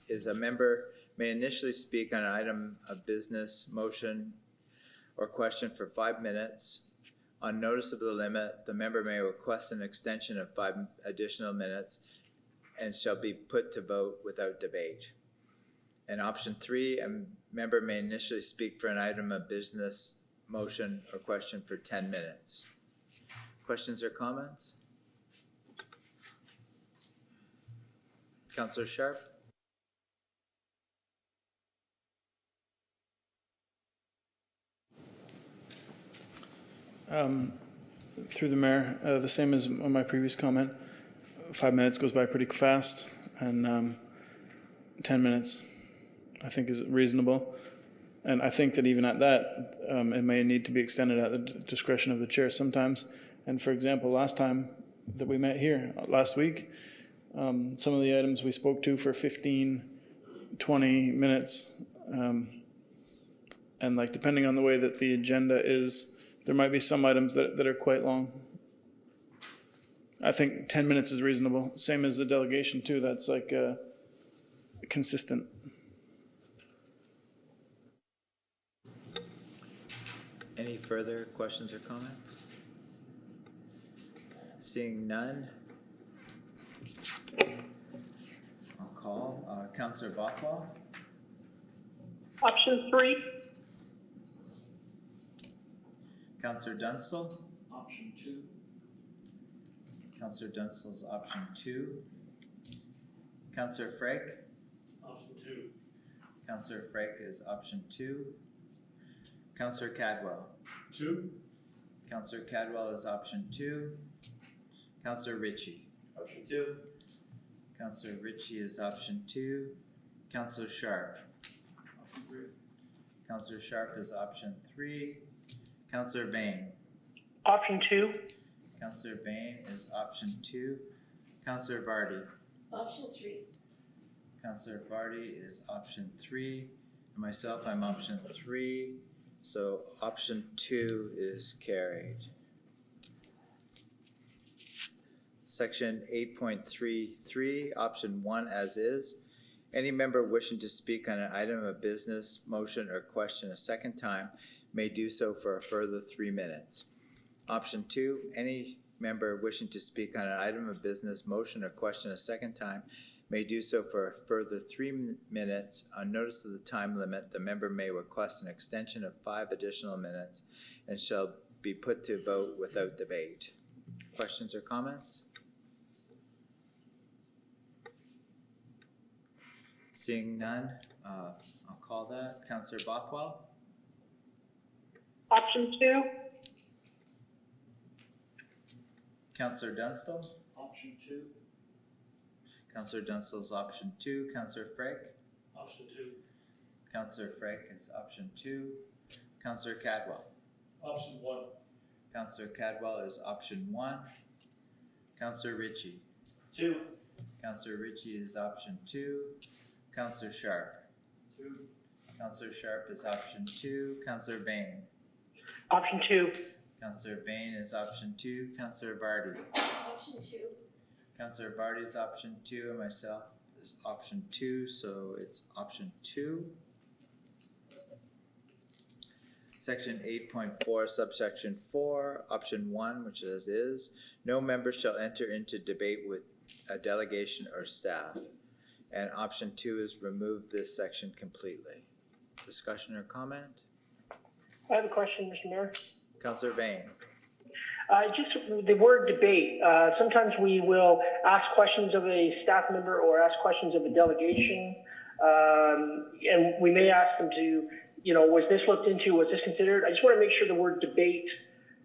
A: is a member may initially speak on an item of business, motion, or question for 5 minutes. On notice of the limit, the member may request an extension of 5 additional minutes and shall be put to vote without debate. And option 3, a member may initially speak for an item of business, motion, or question for 10 minutes. Questions or comments? Councillor Sharp?
G: Through the mayor, the same as my previous comment. 5 minutes goes by pretty fast, and 10 minutes I think is reasonable. And I think that even at that, it may need to be extended at the discretion of the chair sometimes. And for example, last time that we met here, last week, some of the items we spoke to for 15, 20 minutes. And like, depending on the way that the agenda is, there might be some items that are quite long. I think 10 minutes is reasonable. Same as the delegation too. That's like consistent.
A: Any further questions or comments? Seeing none, I'll call Councillor Bothwell,
J: Option 3.
A: Councillor Dunstall. Option 2. Councillor Dunstall's option 2. Councillor Frake.
D: Option 2.
A: Councillor Frake is option 2. Councillor Cadwell.
H: 2.
A: Councillor Cadwell is option 2. Councillor Ritchie.
E: Option 2.
A: Councillor Ritchie is option 2. Councillor Sharp.
H: Option 3.
A: Councillor Sharp is option 3. Councillor Bain.
F: Option 2.
A: Councillor Bain is option 2. Councillor Vardy.
C: Option 3.
A: Councillor Vardy is option 3. And myself, I'm option 3. So option 2 is carried. Section 8.33, option 1 as is. Any member wishing to speak on an item of business, motion, or question a second time may do so for a further 3 minutes. Option 2, any member wishing to speak on an item of business, motion, or question a second time may do so for a further 3 minutes. On notice of the time limit, the member may request an extension of 5 additional minutes and shall be put to vote without debate. Questions or comments? Seeing none, I'll call that. Councillor Bothwell.
J: Option 2.
A: Councillor Dunstall.
D: Option 2.
A: Councillor Dunstall's option 2. Councillor Frake.
D: Option 2.
A: Councillor Frake is option 2. Councillor Cadwell.
H: Option 1.
A: Councillor Cadwell is option 1. Councillor Ritchie.
E: 2.
A: Councillor Ritchie is option 2. Councillor Sharp.
H: 2.
A: Councillor Sharp is option 2. Councillor Bain.
F: Option 2.
A: Councillor Bain is option 2. Councillor Vardy.
C: Option 2.
A: Councillor Vardy is option 2, and myself is option 2, so it's option 2. Section 8.4, subsection 4, option 1, which is, no member shall enter into debate with a delegation or staff. And option 2 is remove this section completely. Discussion or comment?
F: I have a question, Mr. Mayor.
A: Councillor Bain.
F: Just the word debate. Sometimes we will ask questions of a staff member or ask questions of a delegation, and we may ask them to, was this looked into, was this considered? I just want to make sure the word debate,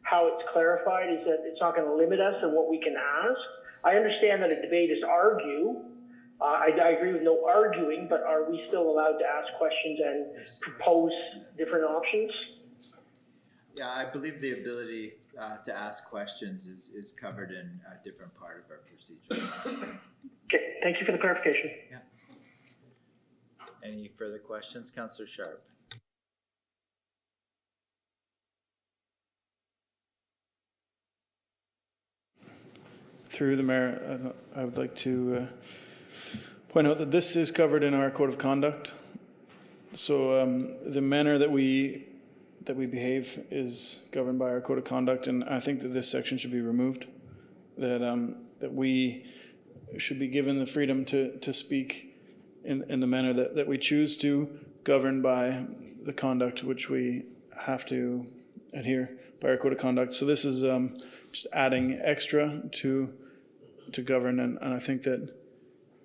F: how it's clarified, is that it's not going to limit us in what we can ask. I understand that a debate is argue. I agree with no arguing, but are we still allowed to ask questions and propose different options?
A: Yeah, I believe the ability to ask questions is covered in a different part of our procedure.
F: Okay, thank you for the clarification.
A: Yeah. Any further questions? Councillor Sharp.
G: Through the mayor, I would like to point out that this is covered in our code of conduct. So the manner that we behave is governed by our code of conduct, and I think that this section should be removed. That we should be given the freedom to speak in the manner that we choose to, governed by the conduct which we have to adhere by our code of conduct. So this is just adding extra to govern, and I think that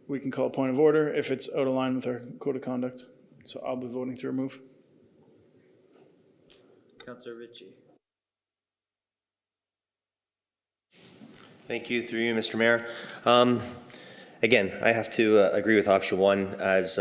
G: we can call a point of order if it's out of line with our code of conduct. So I'll be voting to remove.
A: Councillor Ritchie.
E: Thank you, through you, Mr. Mayor. Again, I have to agree with option one, as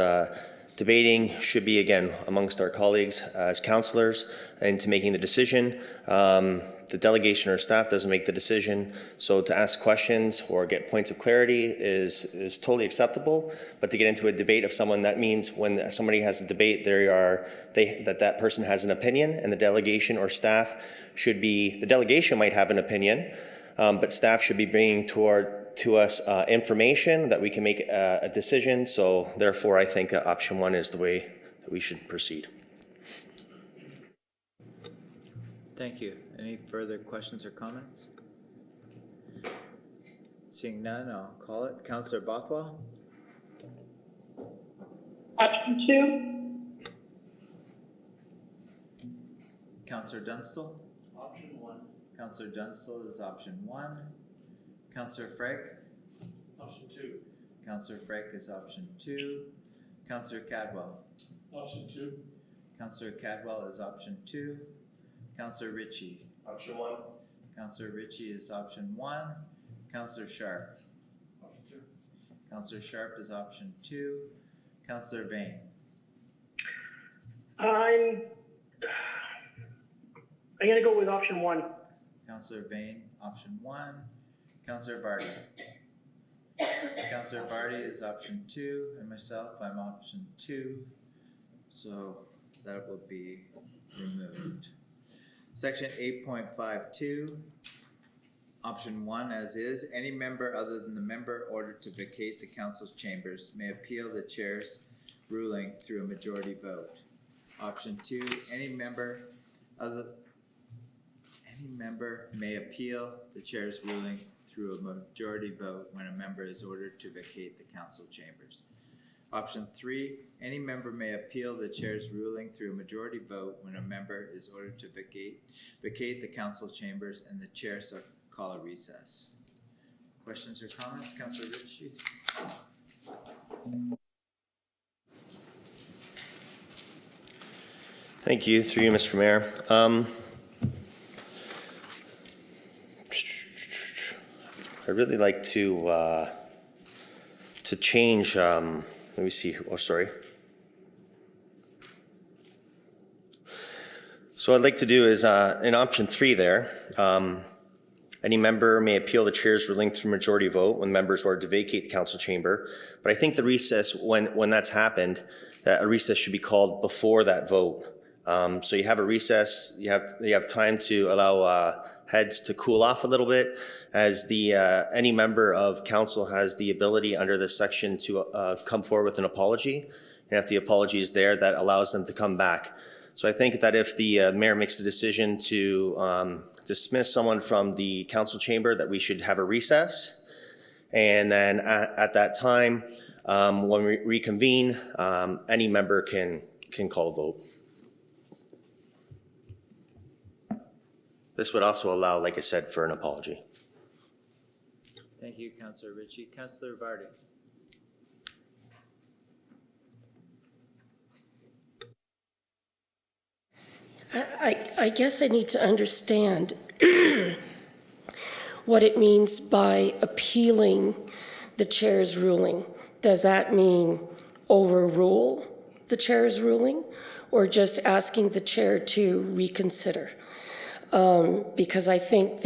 E: debating should be, again, amongst our colleagues as councillors into making the decision. The delegation or staff doesn't make the decision, so to ask questions or get points of clarity is totally acceptable. But to get into a debate of someone, that means when somebody has a debate, that person has an opinion, and the delegation or staff should be, the delegation might have an opinion, but staff should be bringing to us information that we can make a decision. So therefore, I think that option one is the way that we should proceed.
A: Thank you. Any further questions or comments? Seeing none, I'll call it. Councillor Bothwell?
J: Option 2.
A: Councillor Dunstall? Option 1. Councillor Dunstall is option 1. Councillor Frake?
H: Option 2.
A: Councillor Frake is option 2. Councillor Cadwell?
H: Option 2.
A: Councillor Cadwell is option 2. Councillor Ritchie?
E: Option 1.
A: Councillor Ritchie is option 1. Councillor Sharp?
H: Option 2.
A: Councillor Sharp is option 2. Councillor Bain?
F: I'm gonna go with option 1.
A: Councillor Bain, option 1. Councillor Vardy? Councillor Vardy is option 2, and myself, I'm option 2. So that will be removed. Section 8.52, option 1 as is, any member other than the member ordered to vacate the council's chambers may appeal the chair's ruling through a majority vote. Option 2, any member may appeal the chair's ruling through a majority vote when a member is ordered to vacate the council chambers. Option 3, any member may appeal the chair's ruling through a majority vote when a member is ordered to vacate the council chambers and the chair shall call a recess. Questions or comments, Councillor Ritchie?
E: Thank you, through you, Mr. Mayor. I'd really like to change, let me see, oh, sorry. So what I'd like to do is, in option 3 there, any member may appeal the chair's ruling through majority vote when members ordered to vacate the council chamber. But I think the recess, when that's happened, that a recess should be called before that vote. So you have a recess, you have time to allow heads to cool off a little bit, as any member of council has the ability under this section to come forward with an apology. And if the apology is there, that allows them to come back. So I think that if the mayor makes the decision to dismiss someone from the council chamber, that we should have a recess. And then at that time, when we reconvene, any member can call a vote. This would also allow, like I said, for an apology.
A: Thank you, Councillor Ritchie. Councillor Vardy?
C: I guess I need to understand what it means by appealing the chair's ruling. Does that mean overrule the chair's ruling, or just asking the chair to reconsider? Because I think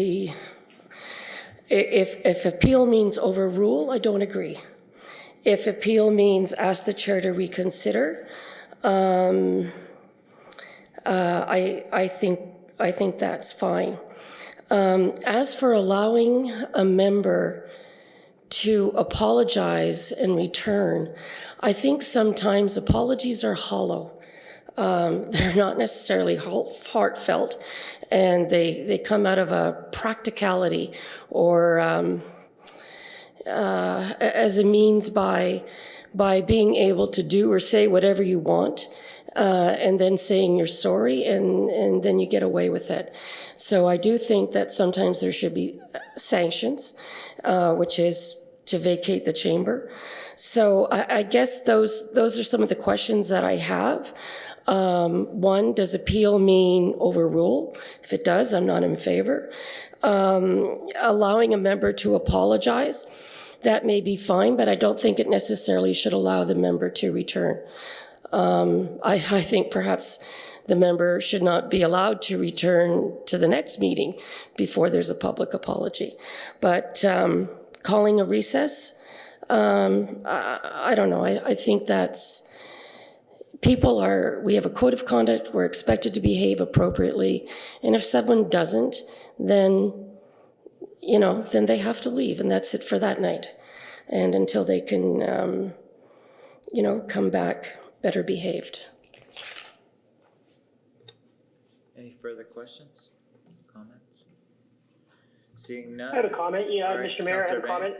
C: if appeal means overrule, I don't agree. If appeal means ask the chair to reconsider, I think that's fine. As for allowing a member to apologize and return, I think sometimes apologies are hollow. They're not necessarily heartfelt, and they come out of a practicality or as a means by being able to do or say whatever you want, and then saying you're sorry, and then you get away with it. So I do think that sometimes there should be sanctions, which is to vacate the chamber. So I guess those are some of the questions that I have. One, does appeal mean overrule? If it does, I'm not in favor. Allowing a member to apologize, that may be fine, but I don't think it necessarily should allow the member to return. I think perhaps the member should not be allowed to return to the next meeting before there's a public apology. But calling a recess, I don't know. I think that's, we have a code of conduct, we're expected to behave appropriately. And if someone doesn't, then, then they have to leave, and that's it for that night. And until they can, come back better behaved.
A: Any further questions, comments? Seeing none?
F: I have a comment,
A: All right,
F: Mr. Mayor, I have a
A: Councillor
F: comment.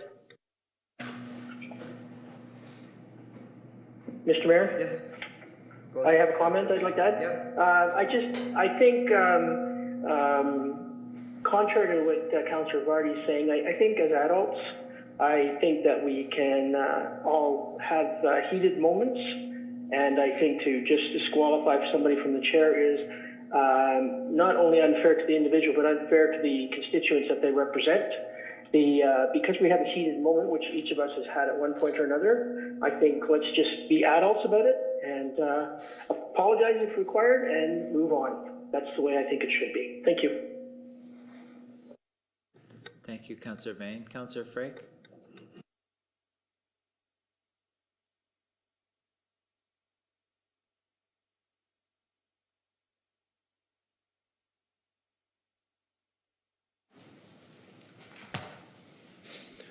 F: Mr. Mayor?
A: Yes.
F: I have a comment I'd like to add.
A: Yep.
F: I think, contrary to what Councillor Vardy is saying, I think as adults, I think that we can all have heated moments, and I think to just disqualify somebody from the chair is not only unfair to the individual, but unfair to the constituents that they represent. Because we have a heated moment, which each of us has had at one point or another, I think let's just be adults about it and apologize if required and move on. That's the way I think it should be. Thank you.
A: Thank you, Councillor Bain. Councillor Frake?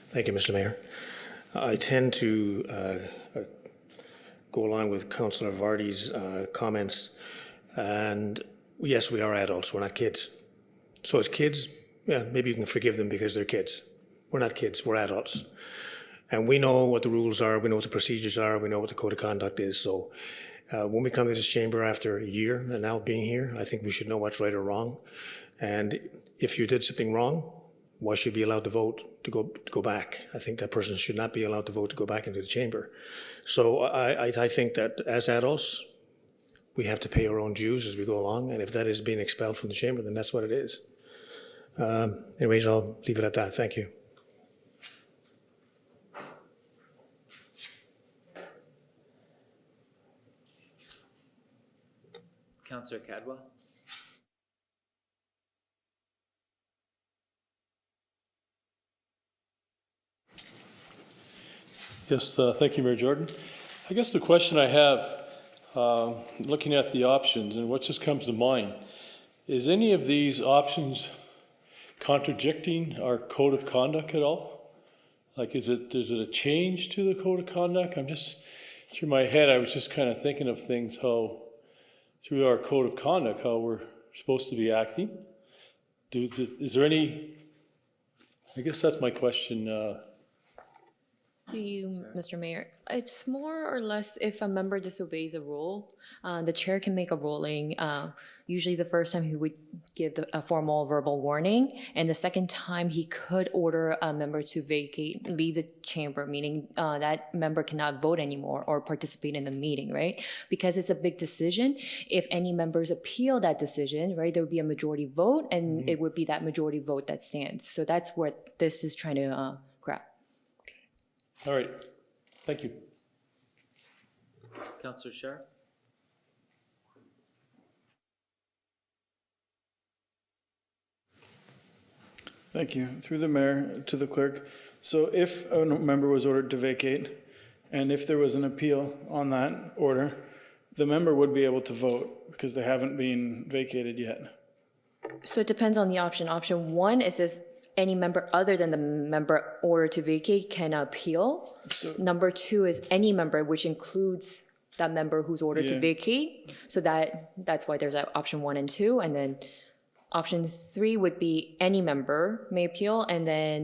D: Thank you, Mr. Mayor. I tend to go along with Councillor Vardy's comments. And yes, we are adults. We're not kids. So as kids, yeah, maybe you can forgive them because they're kids. We're not kids. We're adults. And we know what the rules are. We know what the procedures are. We know what the code of conduct is. So when we come to this chamber after a year and now being here, I think we should know what's right or wrong. And if you did something wrong, why should you be allowed to vote to go back? I think that person should not be allowed to vote to go back into the chamber. So I think that as adults, we have to pay our own dues as we go along. And if that is being expelled from the chamber, then that's what it is. Anyways, I'll leave it at that. Thank you.
A: Councillor Cadwell?
H: Yes, thank you, Mayor Jordan. I guess the question I have, looking at the options and what just comes to mind, is any of these options contradicting our code of conduct at all? Like, is it a change to the code of conduct? I'm just, through my head, I was just kind of thinking of things, how through our code of conduct, how we're supposed to be acting. Is there any, I guess that's my question.
B: To you, Mr. Mayor. It's more or less if a member disobeys a rule, the chair can make a ruling. Usually the first time he would give a formal verbal warning, and the second time he could order a member to leave the chamber, meaning that member cannot vote anymore or participate in the meeting, right? Because it's a big decision. If any members appeal that decision, right, there would be a majority vote, and it would be that majority vote that stands. So that's what this is trying to grab.
H: All right, thank you.
A: Councillor Sharp?
G: Thank you. Through the mayor to the clerk. So if a member was ordered to vacate, and if there was an appeal on that order, the member would be able to vote because they haven't been vacated yet.
B: So it depends on the option. Option one, it says any member other than the member ordered to vacate can appeal. Number two is any member, which includes that member who's ordered to vacate. So that's why there's option 1 and 2. And then option 3 would be any member may appeal. And then,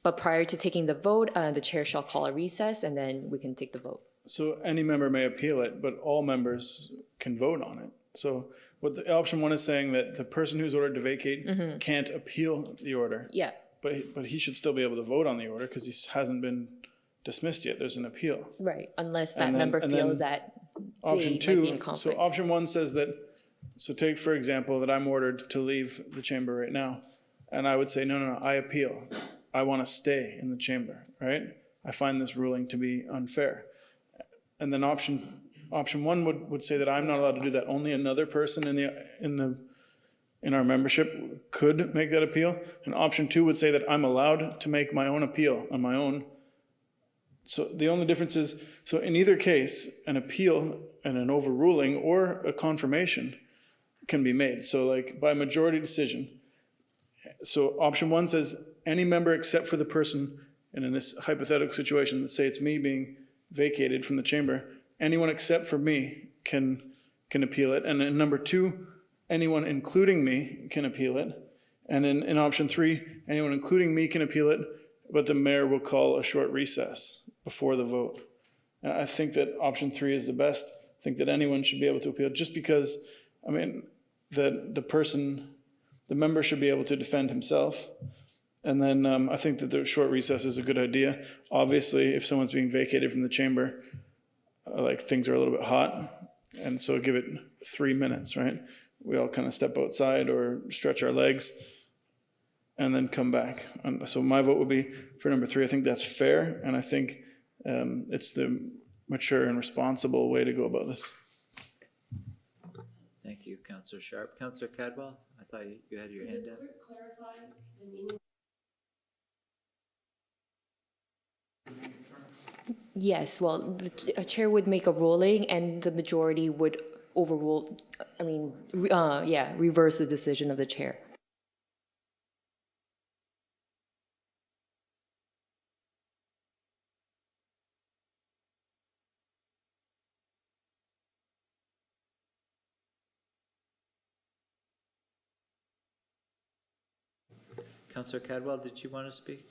B: but prior to taking the vote, the chair shall call a recess, and then we can take the vote.
G: So any member may appeal it, but all members can vote on it. So what the option 1 is saying that the person who's ordered to vacate can't appeal the order.
B: Yeah.
G: But he should still be able to vote on the order because he hasn't been dismissed yet. There's an appeal.
B: Right, unless that member feels that
G: option
C: might be in
G: two, so
C: conflict.
G: option one says that, so take for example that I'm ordered to leave the chamber right now. And I would say, no, I appeal. I want to stay in the chamber, right? I find this ruling to be unfair. And then option one would say that I'm not allowed to do that. Only another person in our membership could make that appeal. And option two would say that I'm allowed to make my own appeal on my own. So the only difference is, so in either case, an appeal and an overruling or a confirmation can be made. So like by majority decision. So option one says any member except for the person, and in this hypothetical situation, let's say it's me being vacated from the chamber, anyone except for me can appeal it. And in number two, anyone including me can appeal it. And in option three, anyone including me can appeal it, but the mayor will call a short recess before the vote. And I think that option three is the best. I think that anyone should be able to appeal, just because, I mean, that the member should be able to defend himself. And then I think that the short recess is a good idea. Obviously, if someone's being vacated from the chamber, like things are a little bit hot, and so give it 3 minutes, right? We all kind of step outside or stretch our legs and then come back. And so my vote would be for number three. I think that's fair, and I think it's the mature and responsible way to go about this.
A: Thank you, Councillor Sharp. Councillor Cadwell, I thought you had your hand up.
B: Yes, well, a chair would make a ruling and the majority would overrule, reverse the decision of the chair.
A: Councillor Cadwell, did you want to speak?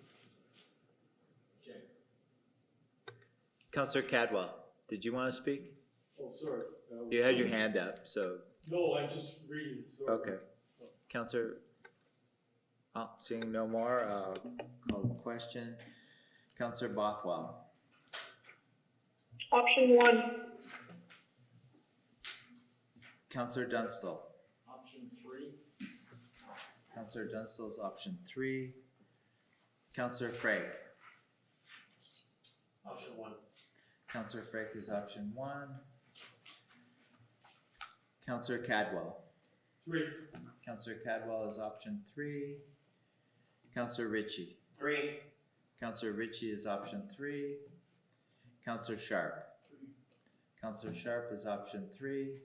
A: Councillor Cadwell, did you want to speak?
H: Oh, sorry.
A: You had your hand up, so,
H: No, I'm just reading. Sorry.
A: okay. Councillor, seeing no more, call the question. Councillor Bothwell,
J: Option one.
A: Councillor Dunstall. Option three. Councillor Dunstall's option three. Councillor Frake.
D: Option one.
A: Councillor Frake is option one. Councillor Cadwell.
H: Three.
A: Councillor Cadwell is option three. Councillor Ritchie.
E: Three.
A: Councillor Ritchie is option three. Councillor Sharp. Councillor Sharp is option three.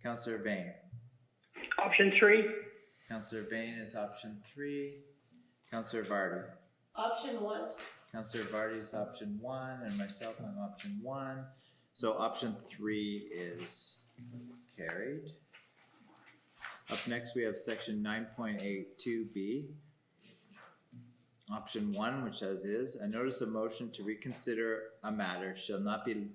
A: Councillor Vane.
F: Option three.
A: Councillor Vane is option three. Councillor Vardy.
C: Option one.
A: Councillor Vardy is option one, and myself, I'm option one. So option three is carried. Up next, we have section 9.82B. Option one, which as is, a notice of motion to reconsider a matter shall not be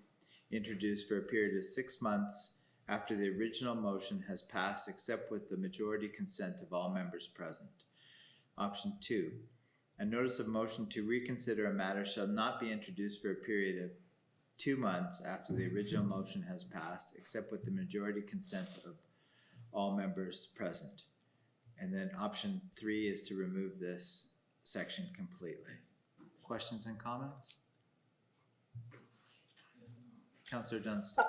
A: introduced for a period of 6 months after the original motion has passed, except with the majority consent of all members present. Option two, a notice of motion to reconsider a matter shall not be introduced for a period of 2 months after the original motion has passed, except with the majority consent of all members present. And then option three is to remove this section completely. Questions and comments? Councillor Dunstan.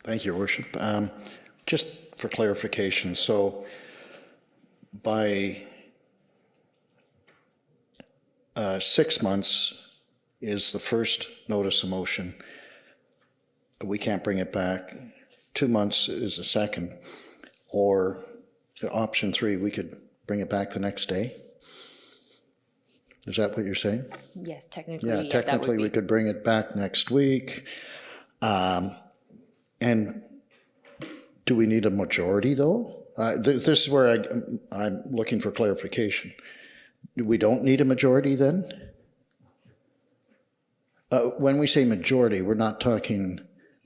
I: Thank you, Your Worship. Just for clarification, so by 6 months is the first notice of motion. We can't bring it back. 2 months is the second. Or option three, we could bring it back the next day? Is that what you're saying?
B: Yes, technically,
I: Yeah,
B: that would
I: technically
B: be.
I: we could bring it back next week. And do we need a majority though? This is where I'm looking for clarification. We don't need a majority then? When we say majority, we're not talking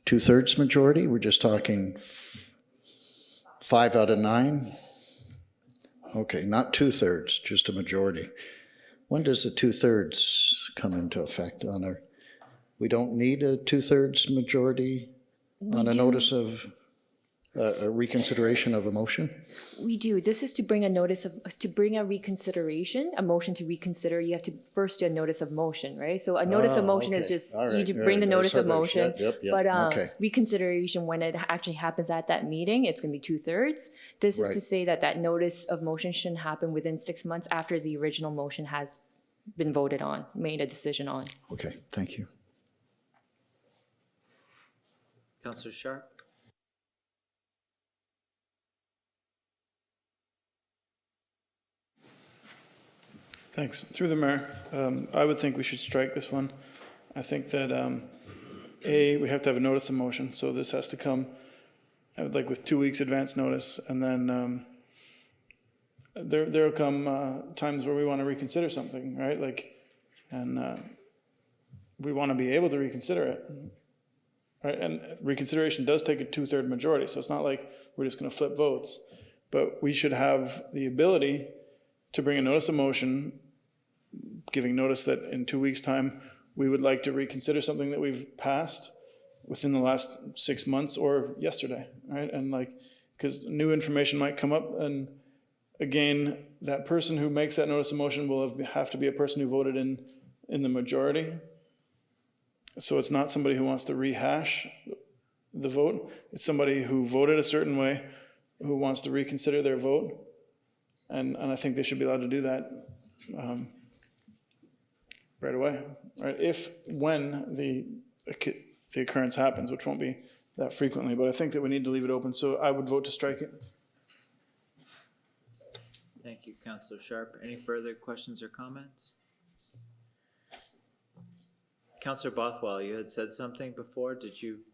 I: 2/3 majority, we're just talking 5 out of 9? Okay, not 2/3, just a majority. When does the 2/3 come into effect on our, we don't need a 2/3 majority on a notice of a reconsideration of a motion?
B: We do. This is to bring a notice of, to bring a reconsideration, a motion to reconsider. You have to first do a notice of motion, right? So a notice of motion is
I: okay.
B: just,
I: All
B: you
I: right,
B: to
I: all
B: bring the
I: right.
B: notice
I: So
B: of
I: there's-
B: motion.
I: yep,
B: But
I: okay.
B: reconsideration, when it actually happens at that meeting, it's going to be 2/3. This is to
I: Right.
B: say that that notice of motion shouldn't happen within 6 months after the original motion has been voted on, made a decision on.
I: Okay, thank you.
A: Councillor Sharp?
G: Thanks. Through the mayor, I would think we should strike this one. I think that, we have to have a notice of motion, so this has to come, like with 2 weeks advance notice, and then there'll come times where we want to reconsider something, right? Like, and we want to be able to reconsider it, right? And reconsideration does take a 2/3 majority, so it's not like we're just going to flip votes, but we should have the ability to bring a notice of motion, giving notice that in 2 weeks' time, we would like to reconsider something that we've passed within the last 6 months or yesterday, right? And like, because new information might come up, and again, that person who makes that notice of motion will have to be a person who voted in the majority. So it's not somebody who wants to rehash the vote. It's somebody who voted a certain way, who wants to reconsider their vote. And I think they should be allowed to do that right away, right? When the occurrence happens, which won't be that frequently, but I think that we need to leave it open. So I would vote to strike it.
A: Thank you, Councillor Sharp. Any further questions or comments? Councillor Bothwell, you had said something before. Did you?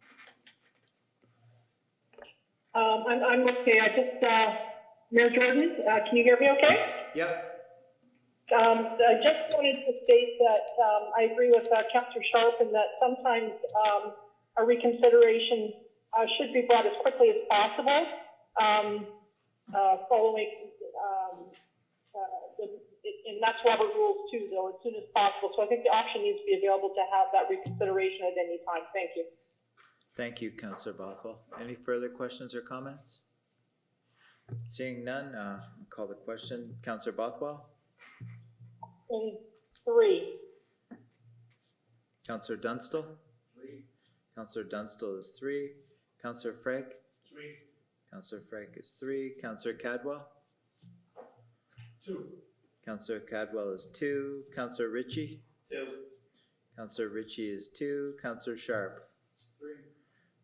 J: I'm okay. I just, Mayor Jordan, can you hear me okay?
A: Yep.
J: I just wanted to state that I agree with Councillor Sharp in that sometimes a reconsideration should be brought as quickly as possible following, and that's Robert rules too, though, as soon as possible. So I think the option needs to be available to have that reconsideration at any time. Thank you.
A: Thank you, Councillor Bothwell. Any further questions or comments? Seeing none, I'll call the question. Councillor Bothwell?
J: 3.
A: Councillor Dunstall? 3. Councillor Dunstall is 3. Councillor Frake? 3. Councillor Frake is 3. Councillor Cadwell?
H: 2.
A: Councillor Cadwell is 2. Councillor Ritchie?
H: 2.
A: Councillor Ritchie is 2. Councillor Sharp?
H: 3.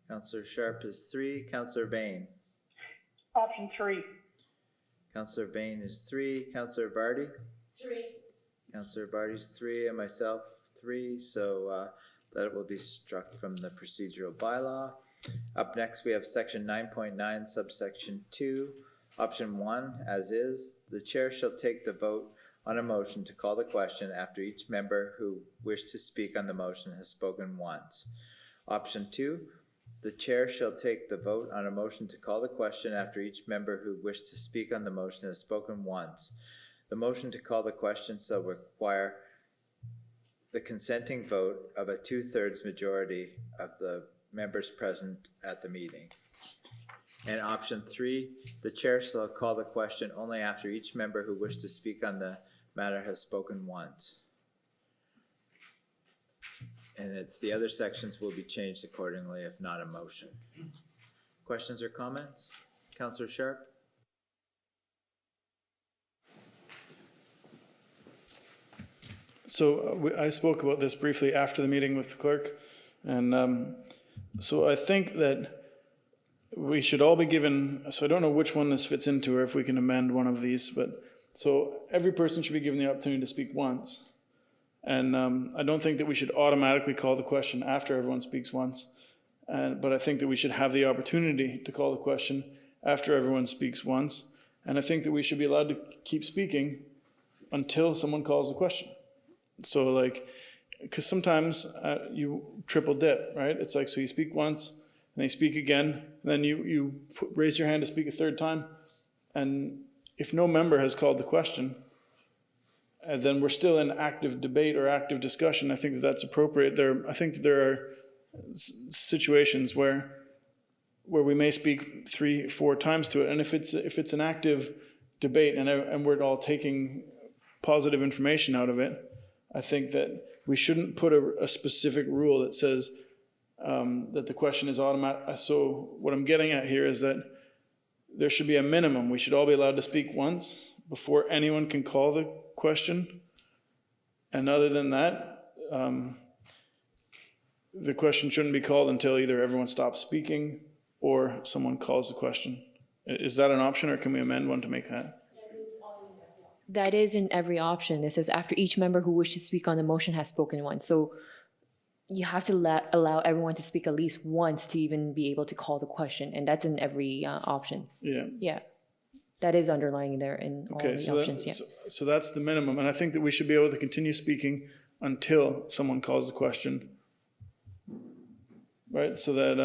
A: Councillor Sharp is 3. Councillor Vane?
J: Option 3.
A: Councillor Vane is 3. Councillor Vardy?
J: 3.
A: Councillor Vardy's 3, and myself 3, so that will be struck from the procedural bylaw. Up next, we have section 9.9, subsection 2, option 1, as is. The chair shall take the vote on a motion to call the question after each member who wished to speak on the motion has spoken once. Option 2, the chair shall take the vote on a motion to call the question after each member who wished to speak on the motion has spoken once. The motion to call the question shall require the consenting vote of a 2/3 majority of the members present at the meeting. And option 3, the chair shall call the question only after each member who wished to speak on the matter has spoken once. And the other sections will be changed accordingly if not a motion. Questions or comments? Councillor Sharp?
G: So I spoke about this briefly after the meeting with the clerk, and so I think that we should all be given, so I don't know which one this fits into or if we can amend one of these, but so every person should be given the opportunity to speak once. And I don't think that we should automatically call the question after everyone speaks once, but I think that we should have the opportunity to call the question after everyone speaks once. And I think that we should be allowed to keep speaking until someone calls the question. So like, because sometimes you triple dip, right? It's like, so you speak once, they speak again, then you raise your hand to speak a third time, and if no member has called the question, then we're still in active debate or active discussion. I think that that's appropriate. I think that there are situations where we may speak 3-4 times to it, and if it's an active debate and we're all taking positive information out of it, I think that we shouldn't put a specific rule that says that the question is automatic. So what I'm getting at here is that there should be a minimum. We should all be allowed to speak once before anyone can call the question. And other than that, the question shouldn't be called until either everyone stops speaking or someone calls the question. Is that an option, or can we amend one to make that?
B: That is in every option. It says after each member who wishes to speak on the motion has spoken once. So you have to allow everyone to speak at least once to even be able to call the question. And that's in every option.
G: Yeah.
B: Yeah. That is underlying there in all the options. Yeah.
G: So that's the minimum. And I think that we should be able to continue speaking until someone calls the question. Right? So that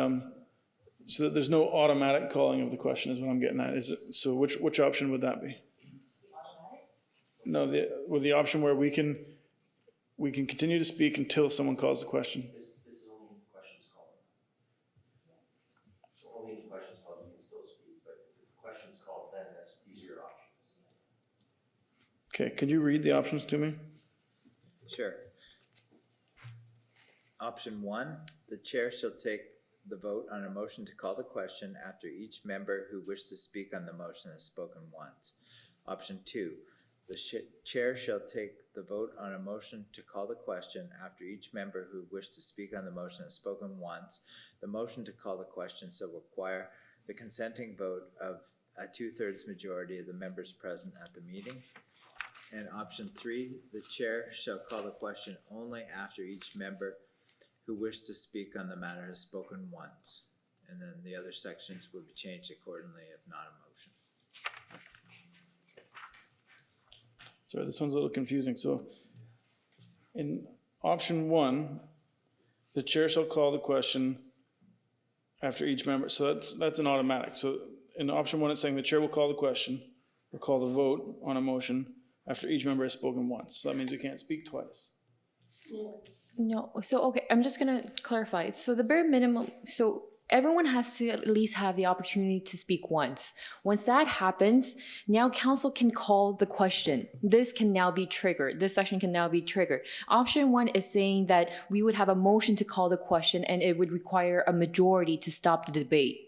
G: there's no automatic calling of the question is what I'm getting at. So which option would that be? No, the option where we can continue to speak until someone calls the question.
E: This is only if the question's called. So only if the question's called, you can still speak, but if the question's called, then these are your options.
G: Okay, could you read the options to me?
A: Sure. Option 1, the chair shall take the vote on a motion to call the question after each member who wished to speak on the motion has spoken once. Option 2, the chair shall take the vote on a motion to call the question after each member who wished to speak on the motion has spoken once. The motion to call the question shall require the consenting vote of a 2/3 majority of the members present at the meeting. And option 3, the chair shall call the question only after each member who wished to speak on the matter has spoken once. And then the other sections will be changed accordingly if not a motion.
G: Sorry, this one's a little confusing. So in option 1, the chair shall call the question after each member. So that's an automatic. So in option 1, it's saying the chair will call the question or call the vote on a motion after each member has spoken once. So that means we can't speak twice.
B: No. So, okay, I'm just going to clarify. So the bare minimum, so everyone has to at least have the opportunity to speak once. Once that happens, now council can call the question. This can now be triggered. This section can now be triggered. Option 1 is saying that we would have a motion to call the question and it would require a majority to stop the debate.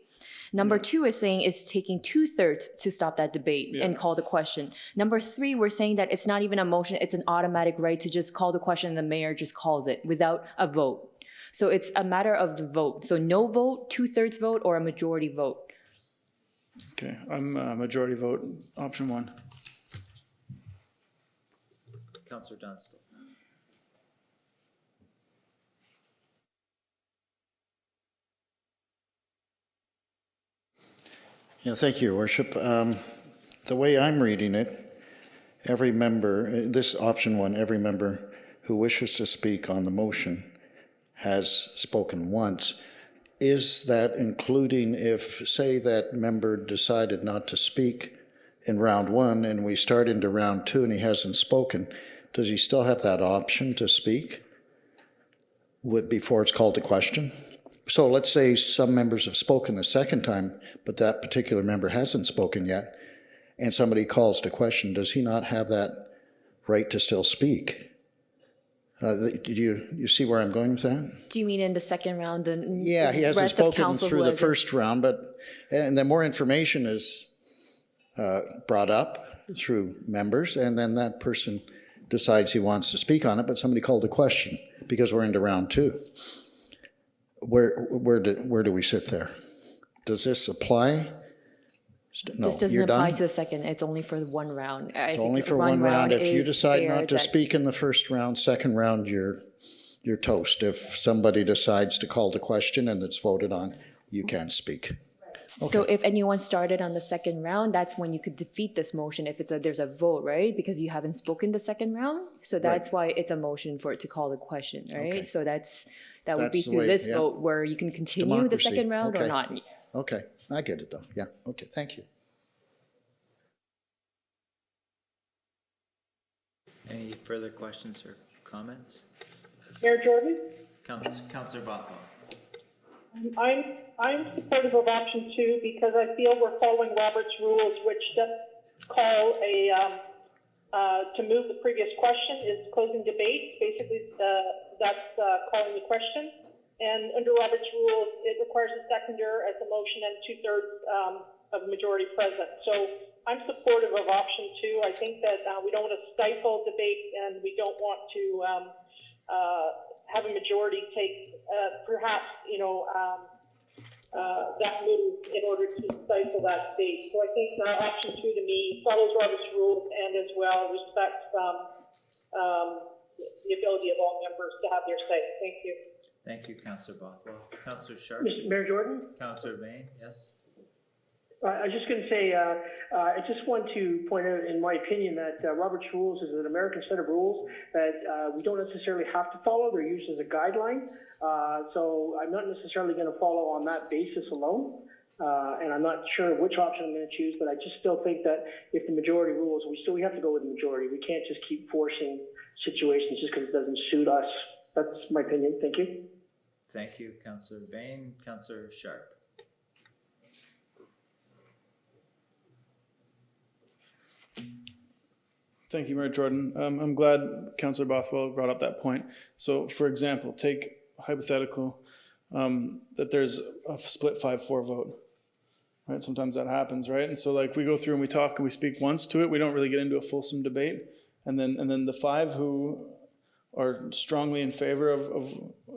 B: Number 2 is saying it's taking 2/3 to stop that debate and call the question. Number 3, we're saying that it's not even a motion, it's an automatic right to just call the question and the mayor just calls it without a vote. So it's a matter of the vote. So no vote, 2/3 vote, or a majority vote.
G: Okay, I'm a majority vote, option 1.
A: Councillor Dunstall.
I: Yeah, thank you, Your Worship. The way I'm reading it, every member, this option 1, every member who wishes to speak on the motion has spoken once. Is that including if, say, that member decided not to speak in round 1 and we start into round 2 and he hasn't spoken, does he still have that option to speak before it's called to question? So let's say some members have spoken a second time, but that particular member hasn't spoken yet, and somebody calls to question, does he not have that right to still speak? Do you see where I'm going with that?
B: Do you mean in the second round?
I: Yeah, he hasn't spoken through the first round, and then more information is brought up through members, and then that person decides he wants to speak on it, but somebody called a question because we're into round 2. Where do we sit there? Does this apply? No,
B: This doesn't
I: you're
B: apply
I: done?
B: to the second. It's only for the one round.
I: It's only for one round. If you
B: is
I: decide
B: fair
I: not to
B: that-
I: speak in the first round, second round, you're toast. If somebody decides to call the question and it's voted on, you can't speak.
B: So if anyone started on the second round, that's when you could defeat this motion if there's a vote, right? Because you haven't spoken the second round. So that's why it's a motion for it to call the question, right?
I: Okay.
B: So that would be
I: That's the
B: through
I: way-
B: this
I: yeah.
B: vote where you can continue the
I: Democracy.
B: second round or
I: Okay.
B: not.
I: Okay, I get it though. Yeah, okay, thank you.
A: Any further questions or comments?
J: Mayor Jordan?
A: Councillor Bothwell.
J: I'm supportive of option 2 because I feel we're following Robert's rules, which does call to move the previous question is closing debate. Basically, that's calling the question. And under Robert's rules, it requires a seconder as a motion and 2/3 of the majority present. So I'm supportive of option 2. I think that we don't want to stifle debate, and we don't want to have a majority take perhaps, that move in order to stifle that debate. So I think option 2 to me follows Robert's rules and as well respects the ability of all members to have their say. Thank you.
A: Thank you, Councillor Bothwell. Councillor Sharp.
F: Mayor Jordan?
A: Councillor Bain, yes?
F: I was just going to say, I just want to point out, in my opinion, that Robert's Rules is an American set of rules that we don't necessarily have to follow. They're used as a guideline. So I'm not necessarily going to follow on that basis alone. And I'm not sure which option I'm going to choose, but I just still think that if the majority rules, we have to go with the majority. We can't just keep forcing situations just because it doesn't suit us. That's my opinion. Thank you.
A: Thank you, Councillor Bain. Councillor Sharp.
G: Thank you, Mayor Jordan. I'm glad Councillor Bothwell brought up that point. So, for example, take hypothetical that there's a split 5-4 vote. Right? Sometimes that happens, right? And so, like, we go through and we talk and we speak once to it. We don't really get into a fulsome debate, and then the 5 who are strongly in favor of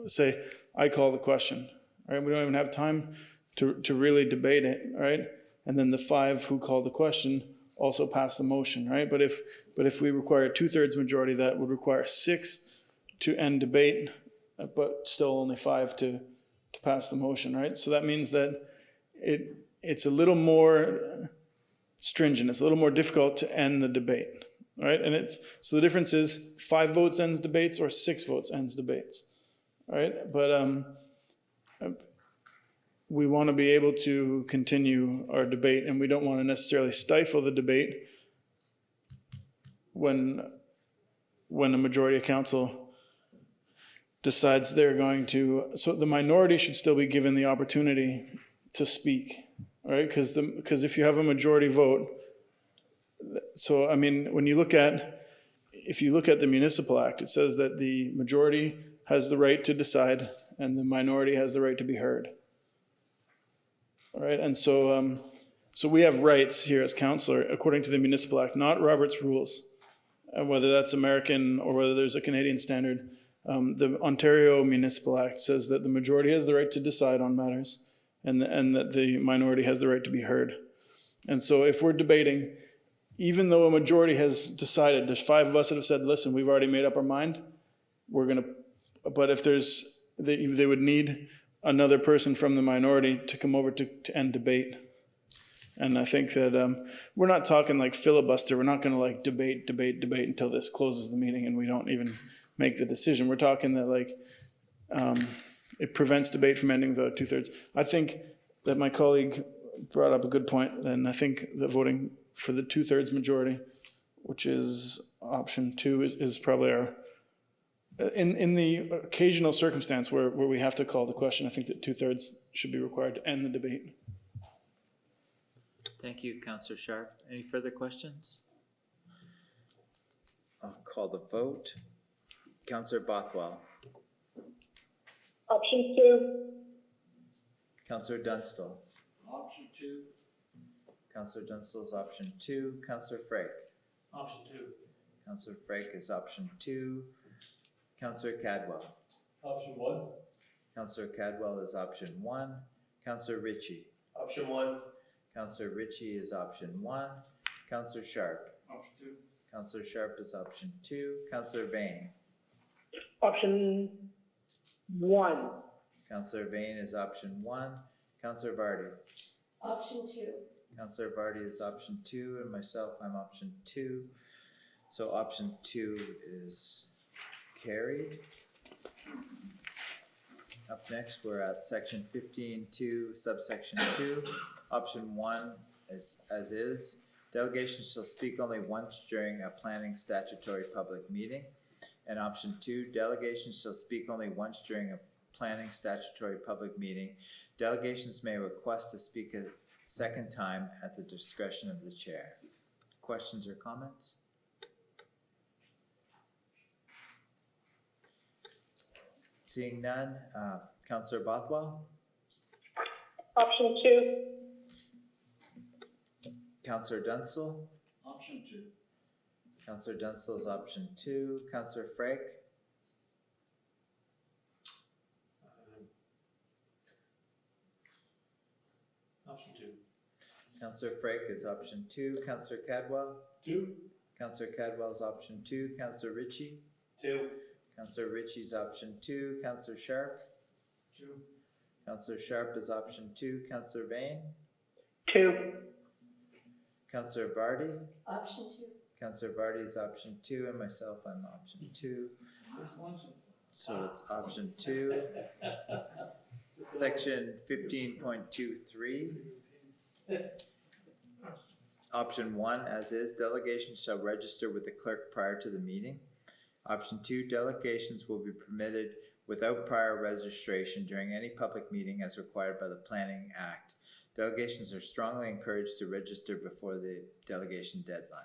G: say, I call the question. Right? We don't even have time to really debate it, right? And then the 5 who call the question also pass the motion, right? But if we require a 2/3 majority, that would require 6 to end debate, but still only 5 to pass the motion, right? So that means that it's a little more stringent. It's a little more difficult to end the debate, right? And so the difference is 5 votes ends debates or 6 votes ends debates, right? But we want to be able to continue our debate, and we don't want to necessarily stifle the debate when a majority of council decides they're going to. So the minority should still be given the opportunity to speak, right? Because if you have a majority vote, so I mean, if you look at the Municipal Act, it says that the majority has the right to decide and the minority has the right to be heard. All right, and so we have rights here as councillor according to the Municipal Act, not Robert's rules, and whether that's American or whether there's a Canadian standard. The Ontario Municipal Act says that the majority has the right to decide on matters, and that the minority has the right to be heard. And so, if we're debating, even though a majority has decided, there's 5 of us that have said, "Listen, we've already made up our mind. We're gonna," but if they would need another person from the minority to come over to end debate. And I think that we're not talking like filibuster. We're not going to like debate until this closes the meeting and we don't even make the decision. We're talking that like it prevents debate from ending without 2/3. I think that my colleague brought up a good point, and I think that voting for the 2/3 majority, which is option 2, is probably our. In the occasional circumstance where we have to call the question, I think that 2/3 should be required to end the debate.
A: Thank you, Councillor Sharp. Any further questions? I'll call the vote. Councillor Bothwell.
J: Option 2.
A: Councillor Dunstall. Option 2. Councillor Dunstall's option 2. Councillor Frake.
D: Option 2.
A: Councillor Frake is option 2. Councillor Cadwell.
H: Option 1.
A: Councillor Cadwell is option 1. Councillor Ritchie.
E: Option 1.
A: Councillor Ritchie is option 1. Councillor Sharp.
H: Option 2.
A: Councillor Sharp is option 2. Councillor Bain.
F: Option 1.
A: Councillor Bain is option 1. Councillor Vardy.
C: Option 2.
A: Councillor Vardy is option 2, and myself, I'm option 2. So option 2 is carried. Up next, we're at section 15.2, subsection 2. Option 1 is as is. Delegations shall speak only once during a planning statutory public meeting. And option 2, delegations shall speak only once during a planning statutory public meeting. Delegations may request to speak a second time at the discretion of the chair. Questions or comments? Seeing none, Councillor Bothwell,
J: Option 2.
A: Councillor Dunstall. Option 2. Councillor Dunstall is option 2. Councillor Frake,
D: Option 2.
A: Councillor Frake is option 2. Councillor Cadwell.
H: 2.
A: Councillor Cadwell is option 2. Councillor Ritchie.
H: 2.
A: Councillor Ritchie's option 2. Councillor Sharp.
H: 2.
A: Councillor Sharp is option 2. Councillor Vane.
F: 2.
A: Councillor Vardy.
C: Option 2.
A: Councillor Vardy is option 2, and myself, I'm option 2. So it's option 2. Section 15.23. Option 1, as is, delegations shall register with the clerk prior to the meeting. Option 2, delegations will be permitted without prior registration during any public meeting as required by the Planning Act. Delegations are strongly encouraged to register before the delegation deadline.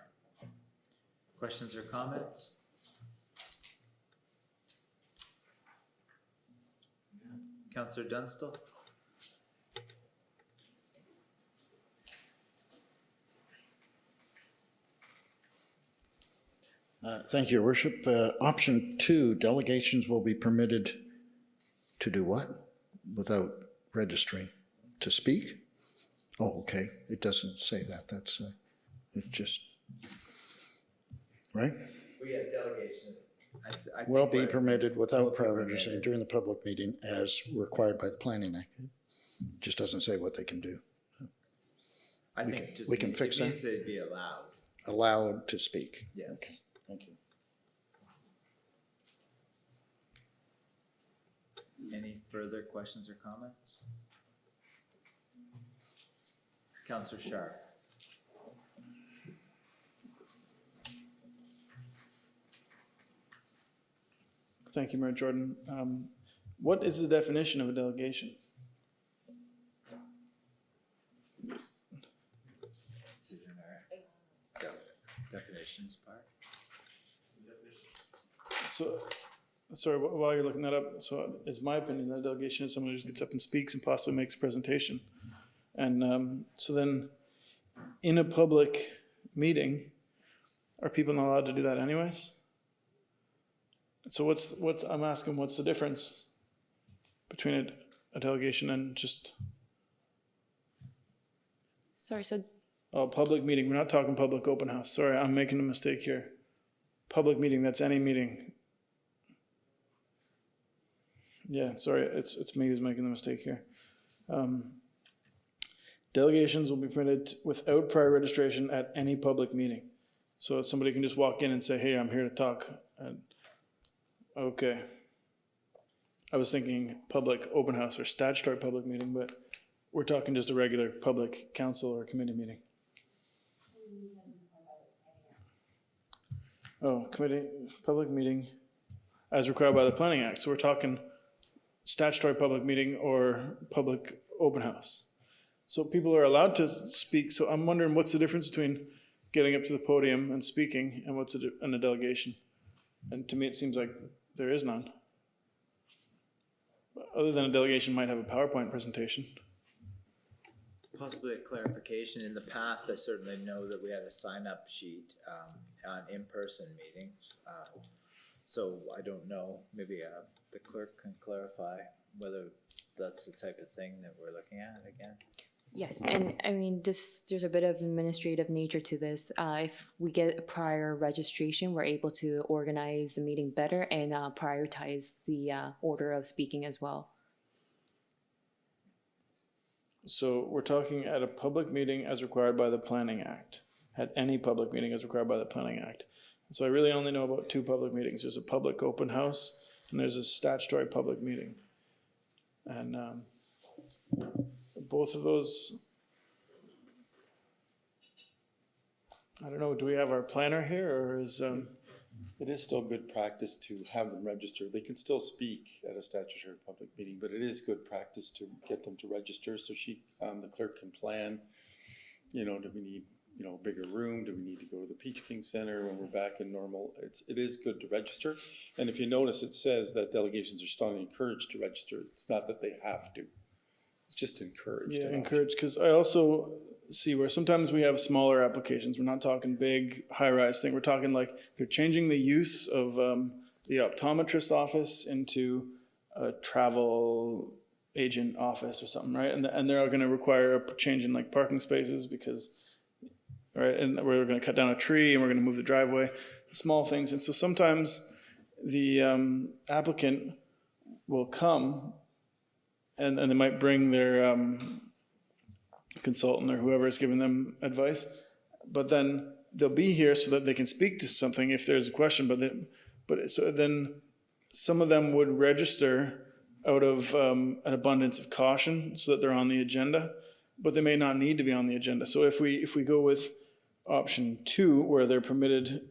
A: Questions or comments? Councillor Dunstall?
I: Thank you, Your Worship. Option 2, delegations will be permitted to do what? Without registering? To speak? Oh, okay. It doesn't say that. That's, it just, right?
A: We have delegation. I think
I: Will be
A: we're-
I: permitted without
A: will be
I: prior
A: permitted.
I: registration during the public meeting as required by the Planning Act. It just doesn't say what they can do.
A: I
I: we
A: think
I: can-
A: just
I: we can
A: means-
I: fix
A: it
I: that.
A: means they'd be allowed.
I: Allowed to speak.
A: Yes.
I: Okay, thank you.
A: Any further questions or comments? Councillor Sharp.
G: Thank you, Mayor Jordan. What is the definition of a delegation?
A: Is it in our definitions part?
G: So, sorry, while you're looking that up, so is my opinion that a delegation is someone who just gets up and speaks and possibly makes a presentation. And so then, in a public meeting, are people not allowed to do that anyways? So I'm asking, what's the difference between a delegation and just
B: Sorry, so
G: a public meeting? We're not talking public open house. Sorry, I'm making a mistake here. Public meeting, that's any meeting. Yeah, sorry, it's me who's making the mistake here. Delegations will be permitted without prior registration at any public meeting. So somebody can just walk in and say, hey, I'm here to talk. And, okay. I was thinking public open house or statutory public meeting, but we're talking just a regular public council or committee meeting. Oh, committee, public meeting as required by the Planning Act. So we're talking statutory public meeting or public open house. So people are allowed to speak. So I'm wondering what's the difference between getting up to the podium and speaking and what's in a delegation? And to me, it seems like there is none. Other than a delegation might have a PowerPoint presentation.
A: Possibly a clarification. In the past, I certainly know that we had a sign-up sheet on in-person meetings. So I don't know, maybe the clerk can clarify whether that's the type of thing that we're looking at again.
B: yes, and I mean, there's a bit of administrative nature to this. If we get a prior registration, we're able to organize the meeting better and prioritize the order of speaking as well.
G: So we're talking at a public meeting as required by the Planning Act, at any public meeting as required by the Planning Act. So I really only know about two public meetings. There's a public open house and there's a statutory public meeting. And both of those, I don't know, do we have our planner here or is,
K: It is still good practice to have them register. They can still speak at a statutory public meeting, but it is good practice to get them to register so the clerk can plan, do we need, a bigger room? Do we need to go to the Peach King Center when we're back in normal? It is good to register. And if you notice, it says that delegations are strongly encouraged to register. It's not that they have to. It's just encouraged.
G: yeah, encouraged, because I also see where sometimes we have smaller applications. We're not talking big high-rise thing. We're talking like they're changing the use of the optometrist office into a travel agent office or something, right? And they're going to require a change in like parking spaces because, right? And we're going to cut down a tree and we're going to move the driveway, small things. And so sometimes the applicant will come and they might bring their consultant or whoever is giving them advice, but then they'll be here so that they can speak to something if there's a question. So then some of them would register out of an abundance of caution so that they're on the agenda, but they may not need to be on the agenda. So if we go with option 2, where they're permitted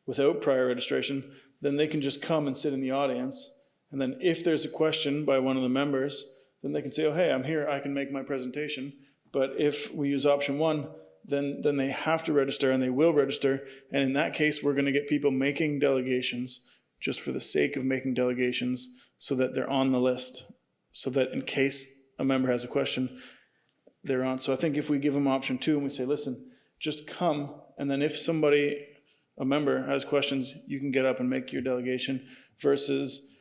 G: without prior registration, then they can just come and sit in the audience. And then if there's a question by one of the members, then they can say, oh, hey, I'm here, I can make my presentation. But if we use option 1, then they have to register and they will register. And in that case, we're going to get people making delegations just for the sake of making delegations so that they're on the list, so that in case a member has a question, they're on. So I think if we give them option 2 and we say, listen, just come, and then if a member has questions, you can get up and make your delegation, versus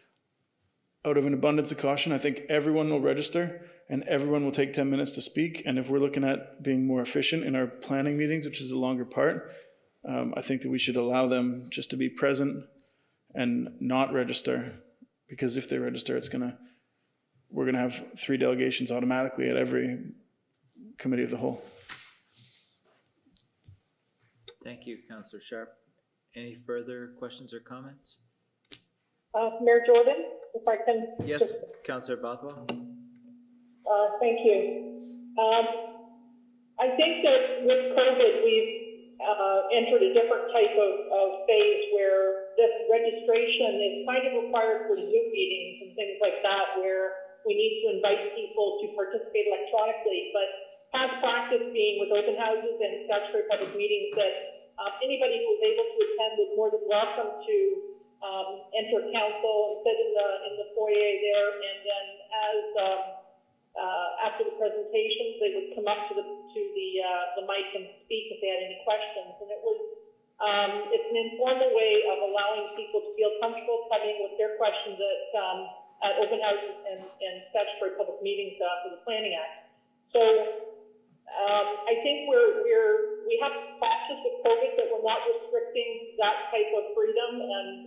G: out of an abundance of caution, I think everyone will register and everyone will take 10 minutes to speak. And if we're looking at being more efficient in our planning meetings, which is a longer part, I think that we should allow them just to be present and not register, because if they register, we're gonna have 3 delegations automatically at every committee of the whole.
A: Thank you, Councillor Sharp. Any further questions or comments?
J: Mayor Jordan, if I can.
A: Yes, Councillor Bothwell.
J: Thank you. I think that with COVID, we've entered a different type of phase where this registration is kind of required for Zoom meetings and things like that, where we need to invite people to participate electronically. But past practice being with open houses and statutory public meetings that anybody who was able to attend was more than welcome to enter council and sit in the foyer there, and then after the presentations, they would come up to the mic and speak if they had any questions. And it's an informal way of allowing people to feel comfortable coming with their questions at open houses and statutory public meetings for the Planning Act. So I think we have practice with COVID that we're not restricting that type of freedom, and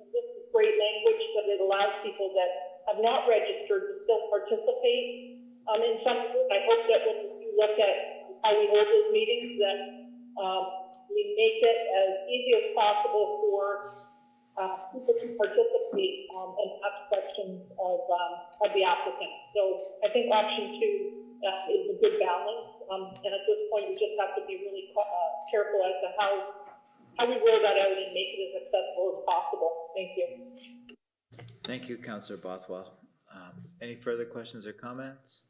J: this is great language that it allows people that have not registered to still participate. In some way, I hope that when you look at how we hold those meetings, that we make it as easy as possible for people to participate and ask questions of the applicant. So I think option 2 is a good balance, and at this point, we just have to be really careful as to how we roll that out and make it as accessible as possible. Thank you.
A: Thank you, Councillor Bothwell. Any further questions or comments?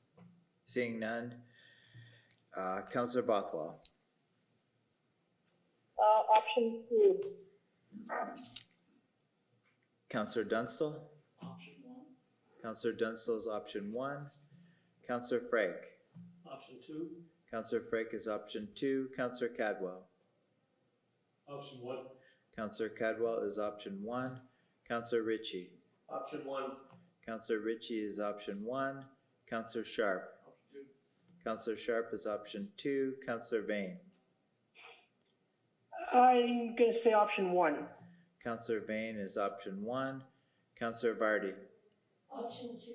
A: Seeing none. Councillor Bothwell.
J: Option 2.
A: Councillor Dunstall. Option 1. Councillor Dunstall is option 1. Councillor Frake.
D: Option 2.
A: Councillor Frake is option 2. Councillor Cadwell.
H: Option 1.
A: Councillor Cadwell is option 1. Councillor Ritchie.
D: Option 1.
A: Councillor Ritchie is option 1. Councillor Sharp.
D: Option 2.
A: Councillor Sharp is option 2. Councillor Vane.
F: I'm going to say option 1.
A: Councillor Vane is option 1. Councillor Vardy.
C: Option 2.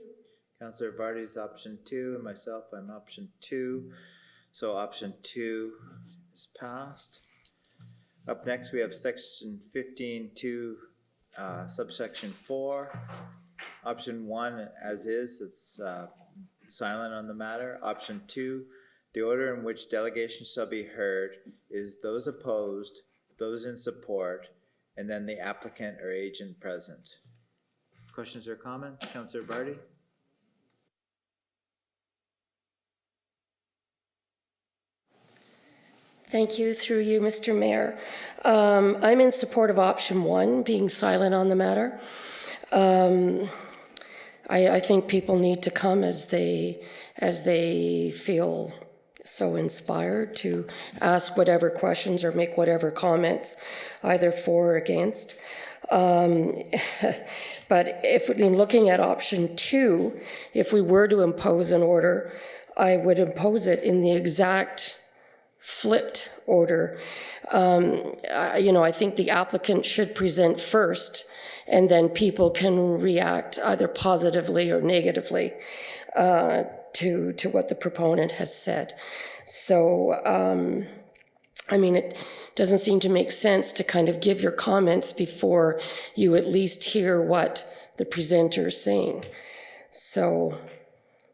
A: Councillor Vardy's option 2, and myself, I'm option 2. So option 2 is passed. Up next, we have section 15.2, subsection 4. Option 1, as is, it's silent on the matter. Option 2, the order in which delegations shall be heard is those opposed, those in support, and then the applicant or agent present. Questions or comments? Councillor Vardy?
C: Thank you, through you, Mr. Mayor. I'm in support of option 1, being silent on the matter. I think people need to come as they feel so inspired to ask whatever questions or make whatever comments, either for or against. But if in looking at option 2, if we were to impose an order, I would impose it in the exact flipped order. I think the applicant should present first, and then people can react either positively or negatively to what the proponent has said. So, it doesn't seem to make sense to kind of give your comments before you at least hear what the presenter is saying. So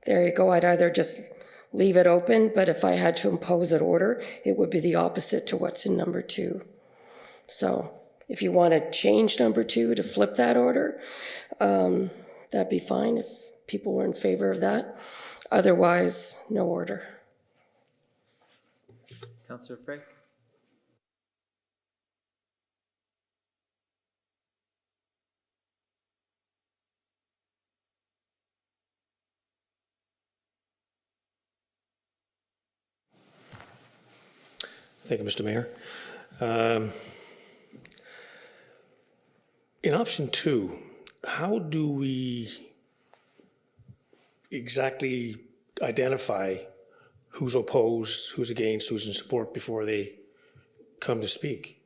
C: there you go. I'd either just leave it open, but if I had to impose an order, it would be the opposite to what's in number 2. So if you want to change number 2 to flip that order, that'd be fine if people were in favor of that. Otherwise, no order.
A: Councillor Frey?
D: Thank you, Mr. Mayor. In option 2, how do we exactly identify who's opposed, who's against, who's in support before they come to speak?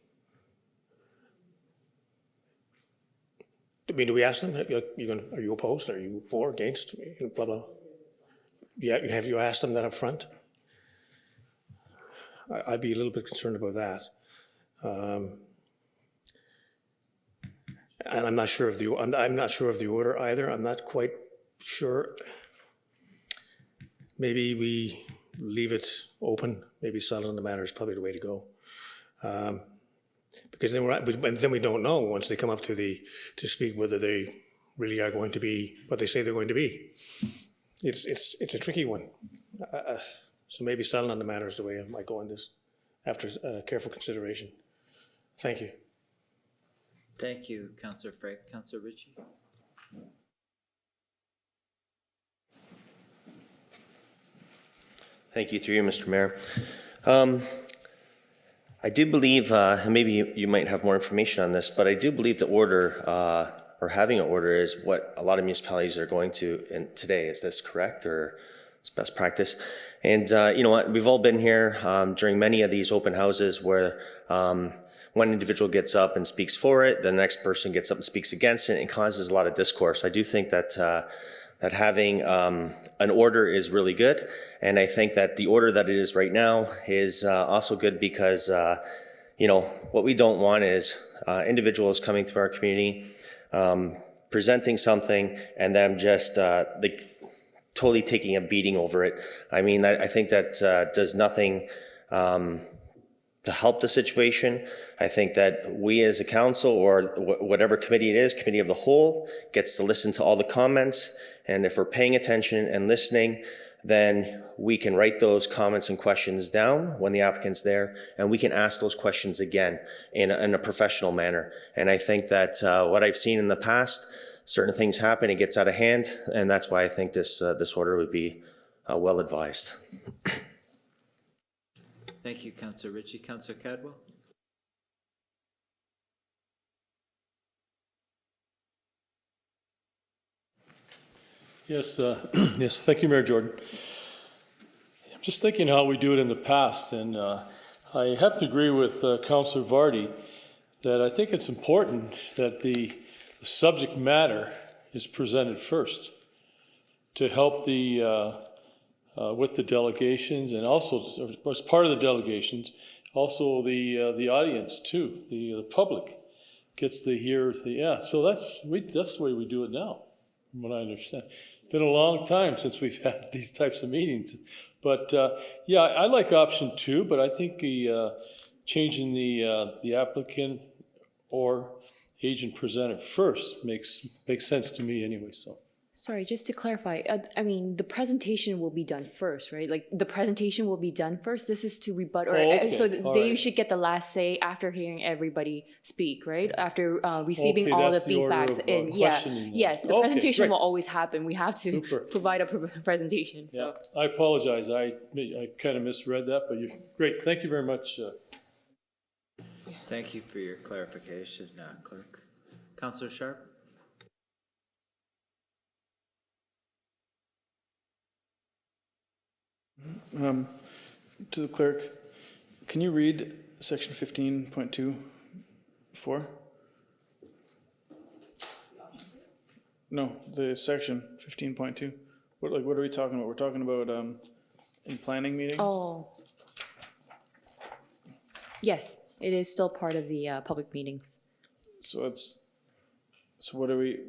D: I mean, do we ask them, are you opposed? Are you for, against, blah, blah? Yeah, have you asked them that up front? I'd be a little bit concerned about that. And I'm not sure of the order either. I'm not quite sure. Maybe we leave it open. Maybe silent on the matter is probably the way to go. Because then we don't know once they come up to speak whether they really are going to be what they say they're going to be. It's a tricky one. So maybe silent on the matter is the way I might go on this after careful consideration. Thank you.
A: Thank you, Councillor Frey. Councillor Ritchie?
E: Thank you, through you, Mr. Mayor. I do believe, and maybe you might have more information on this, but I do believe the order, or having an order, is what a lot of municipalities are going to today. Is this correct, or it's best practice? And you know what, we've all been here during many of these open houses where one individual gets up and speaks for it, the next person gets up and speaks against it, and it causes a lot of discourse. I do think that that having an order is really good, and I think that the order that it is right now is also good because what we don't want is individuals coming to our community, presenting something, and them just totally taking a beating over it. I mean, I think that does nothing to help the situation. I think that we as a council, or whatever committee it is, committee of the whole, gets to listen to all the comments. And if we're paying attention and listening, then we can write those comments and questions down when the applicant's there, and we can ask those questions again in a professional manner. And I think that what I've seen in the past, certain things happen, it gets out of hand, and that's why I think this order would be well advised.
A: Thank you, Councillor Ritchie. Councillor Cadwell?
H: Yes, yes. Thank you, Mayor Jordan. I'm just thinking how we do it in the past, and I have to agree with Councillor Vardy that I think it's important that the subject matter is presented first. to help with the delegations, and also as part of the delegations, also the audience too, the public gets to hear so that's the way we do it now, from what I understand. It's been a long time since we've had these types of meetings, but I like option 2, but I think changing the applicant or agent presenter first makes sense to me anyway. So.
B: Sorry, just to clarify, I mean, the presentation will be done first, right? Like, the presentation will be done first. This is to rebut, or so they should get the last say after hearing everybody speak, right? After receiving all the feedbacks. And yes, the presentation will always happen. We have to provide a presentation. So.
H: I apologize. I kind of misread that, but you're great. Thank you very much.
A: Thank you for your clarification, Clerk. Councillor Sharp?
G: To the clerk, can you read section 15.2(4)? No, the section 15.2. What are we talking about? We're talking about in planning meetings?
B: Oh. Yes, it is still part of the public meetings.
G: So what are we?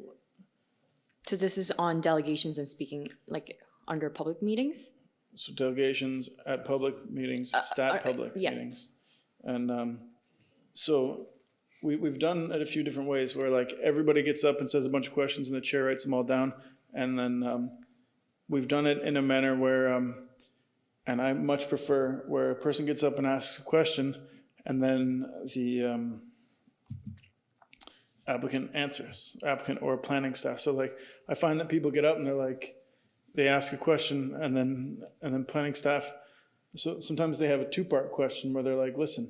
B: So this is on delegations and speaking, like, under public meetings?
G: So delegations at public meetings, public meetings. And so we've done it a few different ways where, like, everybody gets up and says a bunch of questions and the chair writes them all down. And then we've done it in a manner where, and I much prefer, where a person gets up and asks a question and then the applicant answers, applicant or planning staff. So, like, I find that people get up and they're like, they ask a question and then planning staff, so sometimes they have a 2-part question where they're like, listen,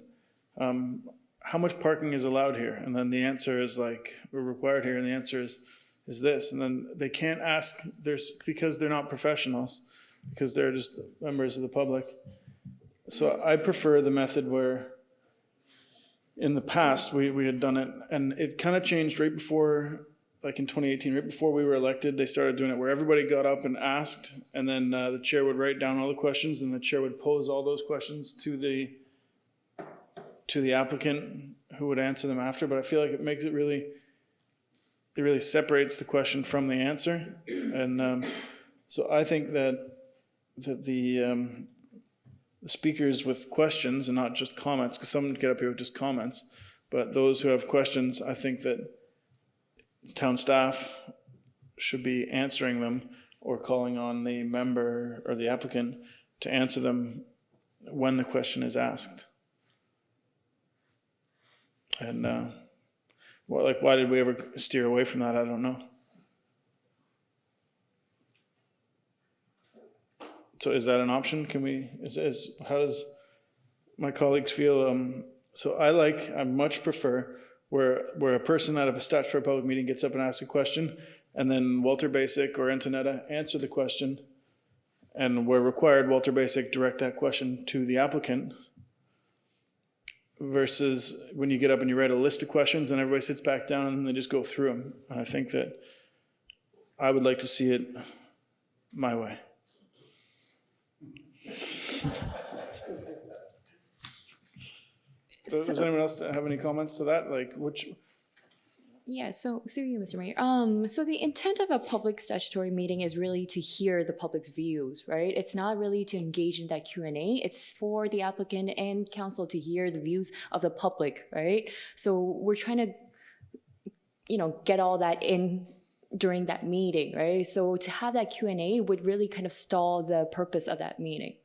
G: how much parking is allowed here? And then the answer is like, we're required here, and the answer is this. And then they can't ask, because they're not professionals, because they're just members of the public. So I prefer the method where in the past we had done it, and it kind of changed right before, like in 2018, right before we were elected, they started doing it where everybody got up and asked, and then the chair would write down all the questions, and the chair would pose all those questions to the applicant, who would answer them after. But I feel like it makes it really separates the question from the answer. And so I think that the speakers with questions and not just comments, because some get up here with just comments, but those who have questions, I think that town staff should be answering them or calling on the member or the applicant to answer them when the question is asked. And why did we ever steer away from that? I don't know. So is that an option? Can we, how does my colleagues feel? So I much prefer where a person at a statutory public meeting gets up and asks a question, and then Walter Basic or Antonetta answer the question, and where required, Walter Basic direct that question to the applicant, versus when you get up and you write a list of questions and everybody sits back down and they just go through them. And I think that I would like to see it my way. Does anyone else have any comments to that? Like, which?
B: Yeah, so through you, Mr. Mayor. So the intent of a public statutory meeting is really to hear the public's views, right? It's not really to engage in that Q&A. It's for the applicant and council to hear the views of the public, right? So we're trying to, get all that in during that meeting, right? So to have that Q&A would really kind of stall the purpose of that meeting.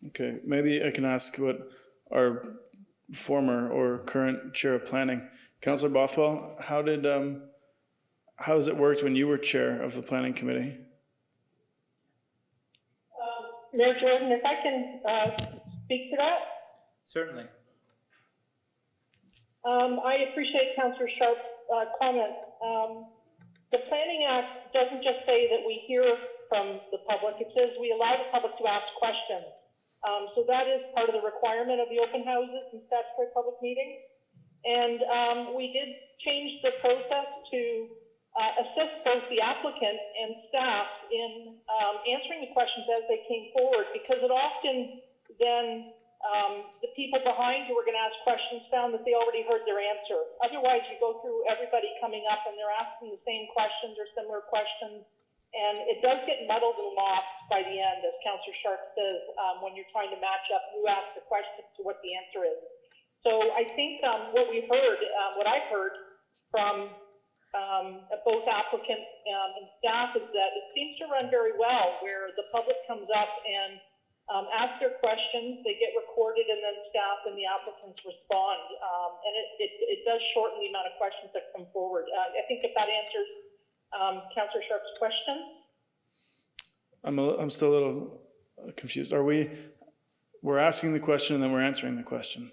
B: Okay,
G: maybe I can ask what our former or current chair of planning, Councillor Bothwell, how has it worked when you were chair of the planning committee?
J: Mayor Jordan, if I can speak to that?
A: Certainly.
J: I appreciate Councillor Sharp's comment. The Planning Act doesn't just say that we hear from the public, it says we allow the public to ask questions. So that is part of the requirement of the open houses and statutory public meetings. And we did change the process to assist both the applicant and staff in answering the questions as they came forward, because it often then the people behind who were going to ask questions found that they already heard their answer. Otherwise, you go through everybody coming up and they're asking the same questions or similar questions, and it does get muddled and lost by the end, as Councillor Sharp says, when you're trying to match up who asked the question to what the answer is. So I think what we've heard, what I've heard from both applicant and staff is that it seems to run very well, where the public comes up and ask their questions, they get recorded, and then staff and the applicants respond. And it does shorten the amount of questions that come forward. I think if that answers Councillor Sharp's question.
G: I'm still a little confused. We're asking the question and then we're answering the question.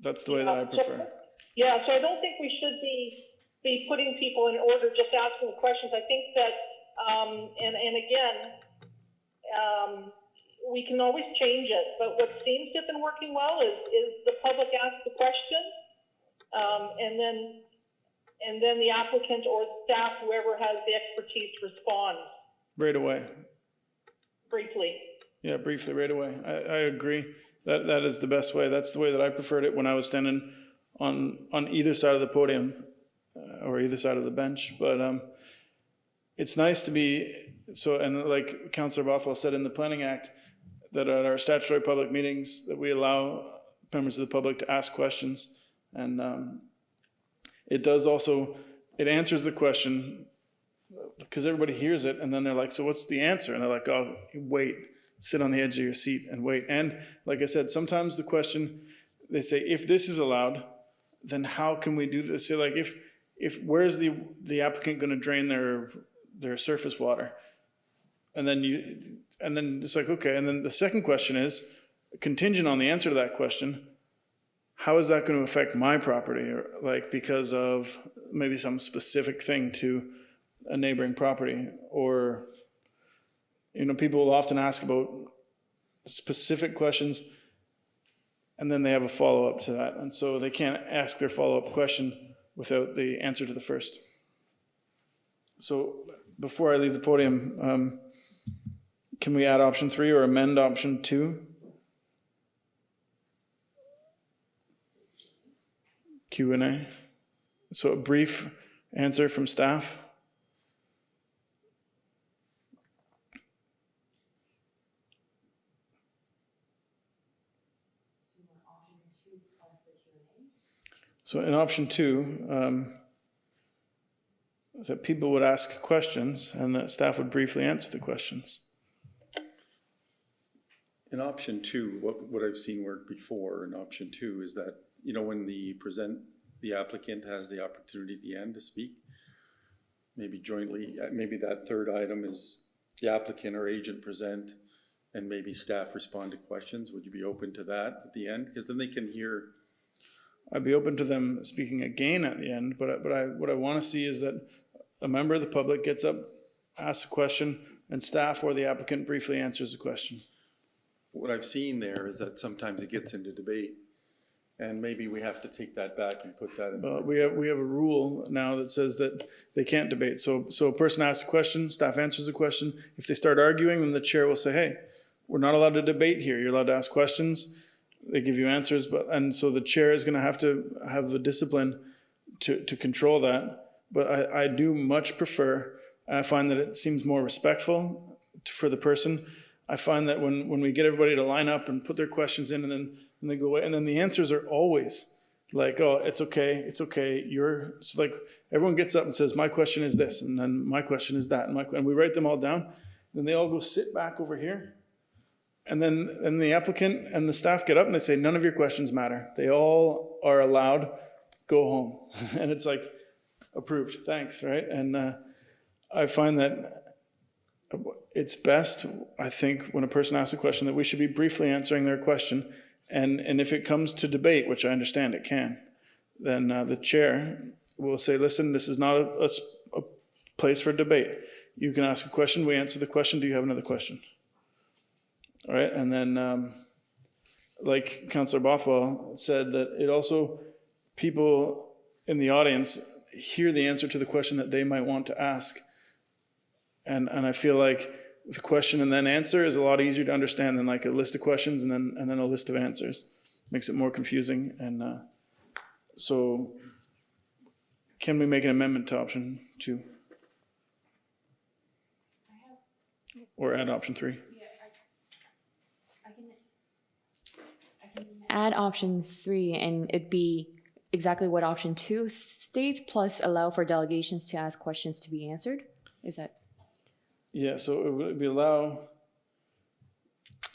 G: That's the way that I prefer.
J: Yeah, so I don't think we should be putting people in order, just asking questions. I think that, and again, we can always change it, but what seems to have been working well is the public asks the question, and then the applicant or staff, whoever has the expertise, responds.
G: Right away.
J: Briefly.
G: Yeah, briefly, right away. I agree. That is the best way. That's the way that I preferred it when I was standing on either side of the podium or either side of the bench. But it's nice to be, so, and like Councillor Bothwell said in the Planning Act, that at our statutory public meetings that we allow members of the public to ask questions. And it does also, it answers the question because everybody hears it and then they're like, so what's the answer? And they're like, oh, wait, sit on the edge of your seat and wait. And like I said, sometimes the question, they say, if this is allowed, then how can we do this? So like if where's the applicant going to drain their surface water? And then it's like, okay. And then the second question is, contingent on the answer to that question, how is that going to affect my property? Or like because of maybe some specific thing to a neighboring property, or, you know, people will often ask about specific questions and then they have a follow-up to that. And so they can't ask their follow-up question without the answer to the first. So before I leave the podium, can we add option 3 or amend option 2? Q&A. So a brief answer from staff. So in option 2, that people would ask questions and that staff would briefly answer the questions.
K: In option 2, what I've seen work before in option 2 is that, you know, when the applicant has the opportunity at the end to speak, maybe jointly, maybe that third item is the applicant or agent present and maybe staff respond to questions. Would you be open to that at the end? Because then they can hear.
G: I'd be open to them speaking again at the end, but what I want to see is that a member of the public gets up, asks a question, and staff or the applicant briefly answers the question.
K: What I've seen there is that sometimes it gets into debate, and maybe we have to take that back and put that in.
G: We have a rule now that says that they can't debate. So a person asks a question, staff answers a question. If they start arguing, then the chair will say, hey, we're not allowed to debate here. You're allowed to ask questions. They give you answers, and so the chair is going to have the discipline to control that. But I do much prefer, and I find that it seems more respectful for the person. I find that when we get everybody to line up and put their questions in and then they go away, and then the answers are always like, oh, it's okay. So like everyone gets up and says, my question is this, and then my question is that, and we write them all down. Then they all go sit back over here. And then the applicant and the staff get up and they say, none of your questions matter. They all are allowed, go home. And it's like, approved, thanks, right? And I find that it's best, I think, when a person asks a question that we should be briefly answering their question. And if it comes to debate, which I understand it can, then the chair will say, listen, this is not a place for debate. You can ask a question, we answer the question. Do you have another question? All right, and then like Councillor Bothwell said, that it also, people in the audience hear the answer to the question that they might want to ask. And I feel like with a question and then answer is a lot easier to understand than like a list of questions and then a list of answers. Makes it more confusing. And so can we make an amendment to option 2? Or add option 3?
B: Add option 3 and it'd be exactly what option 2 states, plus allow for delegations to ask questions to be answered. Is that?
G: Yeah, so it would be allow,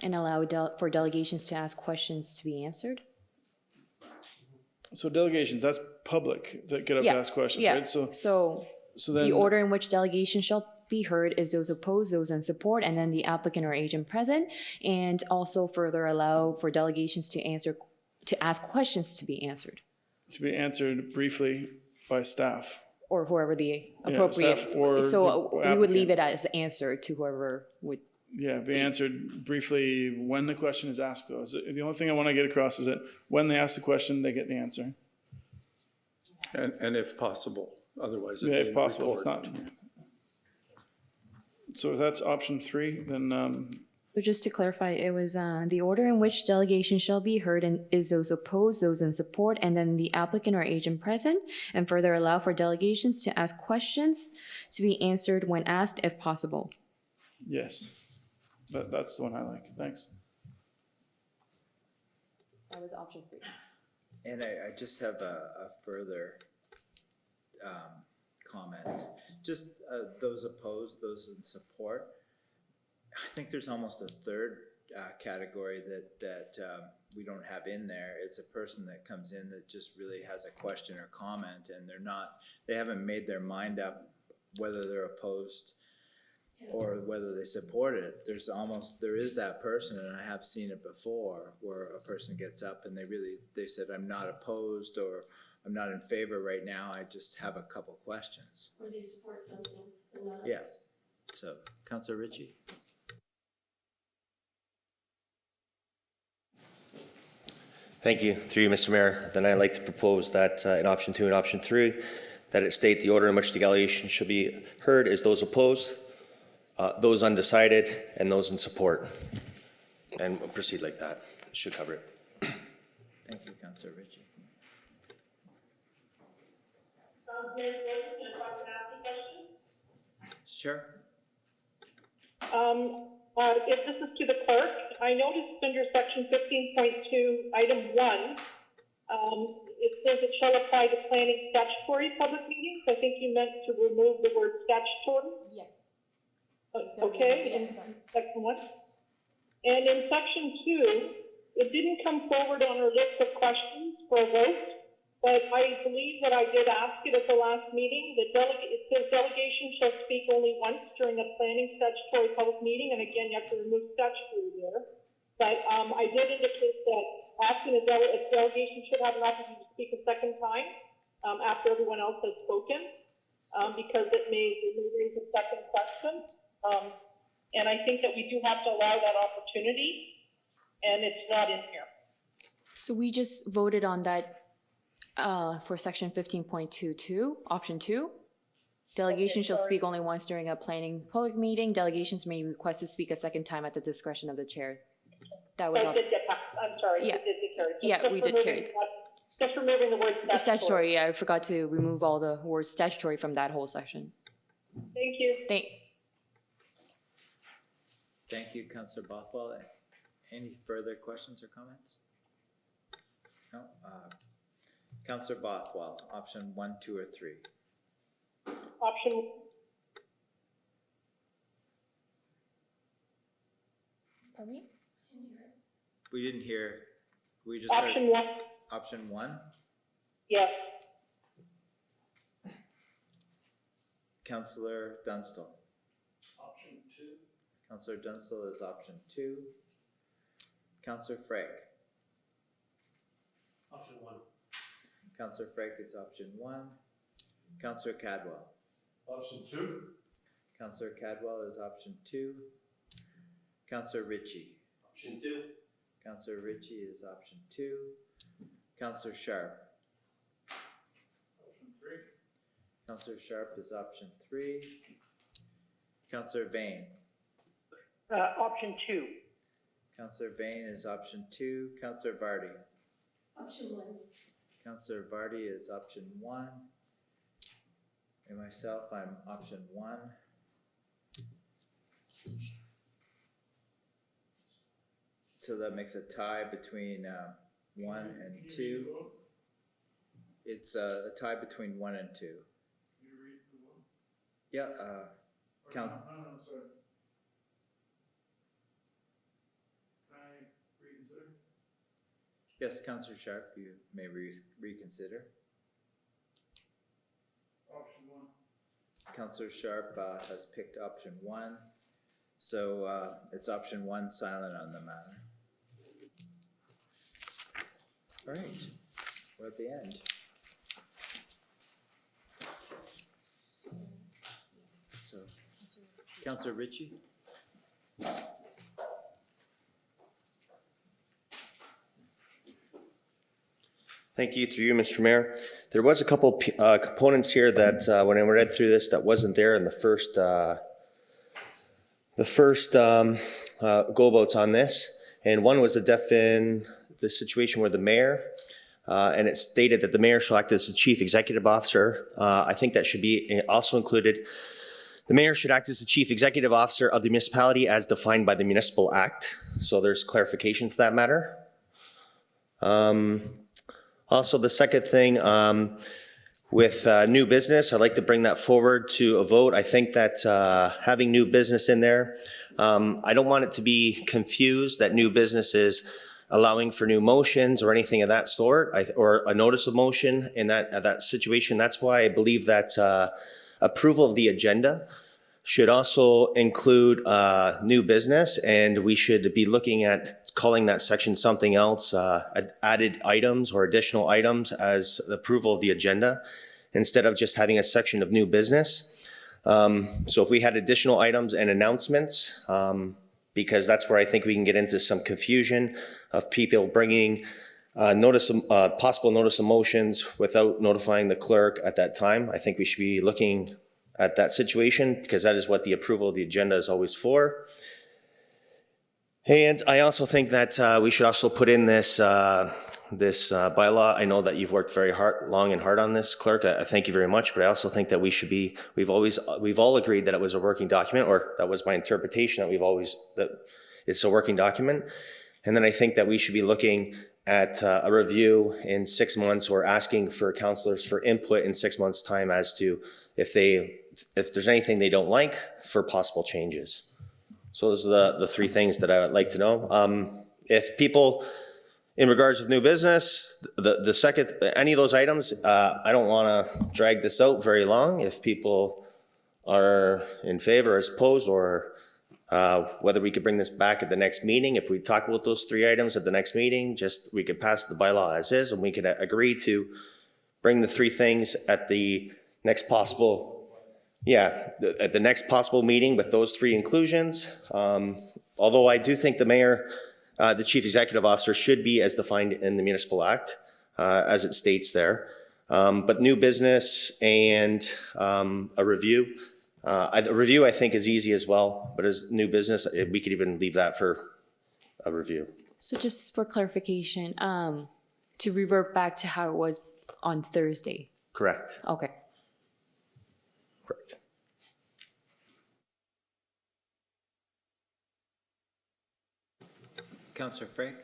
B: And allow for delegations to ask questions to be answered?
G: so delegations, that's public that get up to
B: Yeah,
G: ask questions,
B: yeah.
G: right? So
B: The
G: then,
B: order in which delegations shall be heard is those opposed, those in support, and then the applicant or agent present, and also further allow for delegations to ask questions to be answered,
G: to be answered briefly by staff.
B: or whoever the appropriate.
G: staff or
B: So
G: the
B: we would leave
G: applicant.
B: it as answer to whoever would.
G: Yeah, be answered briefly when the question is asked, though. The only thing I want to get across is that when they ask the question, they get the answer.
K: And if possible, otherwise.
G: Yeah,
K: it'd
G: if
K: be a
G: possible, it's
K: report.
G: not. So if that's option 3, then
B: But just to clarify, it was the order in which delegation shall be heard and is those opposed, those in support, and then the applicant or agent present, and further allow for delegations to ask questions to be answered when asked if possible.
G: yes. That's the one I like. Thanks.
B: That was option 3.
A: And I just have a further comment. Just those opposed, those in support. I think there's almost a third category that we don't have in there. It's a person that comes in that just really has a question or comment, and they haven't made their mind up whether they're opposed or whether they support it. There is that person, and I have seen it before, where a person gets up and they said, I'm not opposed, or I'm not in favor right now, I just have a couple questions.
C: Or they support some things, but not
A: Yeah. So, Councillor Ritchie?
E: Thank you. Through you, Mr. Mayor. Then I'd like to propose that in option 2 and option 3, that it state the order in which the delegation should be heard is those opposed, those undecided, and those in support. And we'll proceed like that. Should cover it.
A: Thank you, Councillor Ritchie. Sure.
J: If this is to the clerk, I noticed under section 15.2, item 1, it says it shall apply to planning statutory public meetings. I think you meant to remove the word statutory.
B: Yes.
J: Okay, in section 1. And in section 2, it didn't come forward on our list of questions for a vote, but I believe that I did ask it at the last meeting. It says delegation shall speak only once during a planning statutory public meeting, and again, you have to remove statutory there. But I did indicate that asking a delegation should have an opportunity to speak a second time after everyone else has spoken, because it may raise a second question. And I think that we do have to allow that opportunity, and it's not in here.
B: So we just voted on that for section 15.22, option 2. Delegations shall speak only once during a planning public meeting. Delegations may request to speak a second time at the discretion of the chair. That was
J: It did get passed. I'm sorry,
B: Yeah.
J: it did get carried. So
B: Yeah,
J: just
B: we did
J: removing
B: carry.
J: Just removing the word statutory.
B: statutory. Yeah, I forgot to remove all the words statutory from that whole section.
J: Thank you.
B: Thanks.
A: Thank you, Councillor Bothwell. Any further questions or comments? No? Councillor Bothwell, option 1, 2, or 3?
J: Option,
B: Pardon me?
A: We didn't hear, we just heard
J: option 1,
A: option 1.
J: yes.
A: Councillor Dunstall. Option 2. Councillor Dunstall is option 2. Councillor Frake.
D: Option 1.
A: Councillor Frake is option 1. Councillor Cadwell.
H: Option 2.
A: Councillor Cadwell is option 2. Councillor Ritchie.
D: Option 2.
A: Councillor Ritchie is option 2. Councillor Sharp.
H: Option 3.
A: Counselor Sharp is option 3. Counselor Vane.
F: Option 2.
A: Counselor Vane is option 2. Counselor Vardy.
C: Option 1.
A: Counselor Vardy is option 1. And myself, I'm option 1. So that makes a tie between 1 and 2. It's a tie between 1 and 2. Yeah, count. Yes, Counselor Sharp, you may reconsider.
G: Option 1.
A: Counselor Sharp has picked option 1, so it's option 1, silent on the matter. All right, we're at the end. So, Counselor Ritchie?
E: Thank you, through you, Mr. Mayor. There was a couple components here that when I read through this that wasn't there in the first go-abouts on this. And one was the situation where the mayor, and it stated that the mayor shall act as the chief executive officer. I think that should be also included. The mayor should act as the chief executive officer of the municipality as defined by the Municipal Act. So there's clarification to that matter. Also, the second thing, with new business, I'd like to bring that forward to a vote. I think that having new business in there, I don't want it to be confused that new business is allowing for new motions or anything of that sort, or a notice of motion in that situation. That's why I believe that approval of the agenda should also include new business, and we should be looking at calling that section something else, added items or additional items as approval of the agenda, instead of just having a section of new business. So if we had additional items and announcements, because that's where I think we can get into some confusion of people bringing possible notice of motions without notifying the clerk at that time. I think we should be looking at that situation, because that is what the approval of the agenda is always for. And I also think that we should also put in this bylaw. I know that you've worked very long and hard on this, clerk. I thank you very much, but I also think that we've all agreed that it was a working document, or that was my interpretation, that it's a working document. And then I think that we should be looking at a review in 6 months, or asking for councillors for input in 6 months' time as to if there's anything they don't like for possible changes. So those are the 3 things that I would like to know. If people, in regards with new business, the second, any of those items, I don't want to drag this out very long. If people are in favor as opposed, or whether we could bring this back at the next meeting. If we talk about those 3 items at the next meeting, we could pass the bylaw as is, and we could agree to bring the 3 things at the next possible, at the next possible meeting with those 3 inclusions. Although I do think the mayor, the chief executive officer, should be as defined in the Municipal Act, as it states there. But new business and a review. A review I think is easy as well, but as new business, we could even leave that for a review.
B: So just for clarification, to revert back to how it was on Thursday.
E: Correct.
B: Okay.
E: Correct.
A: Counselor Frank?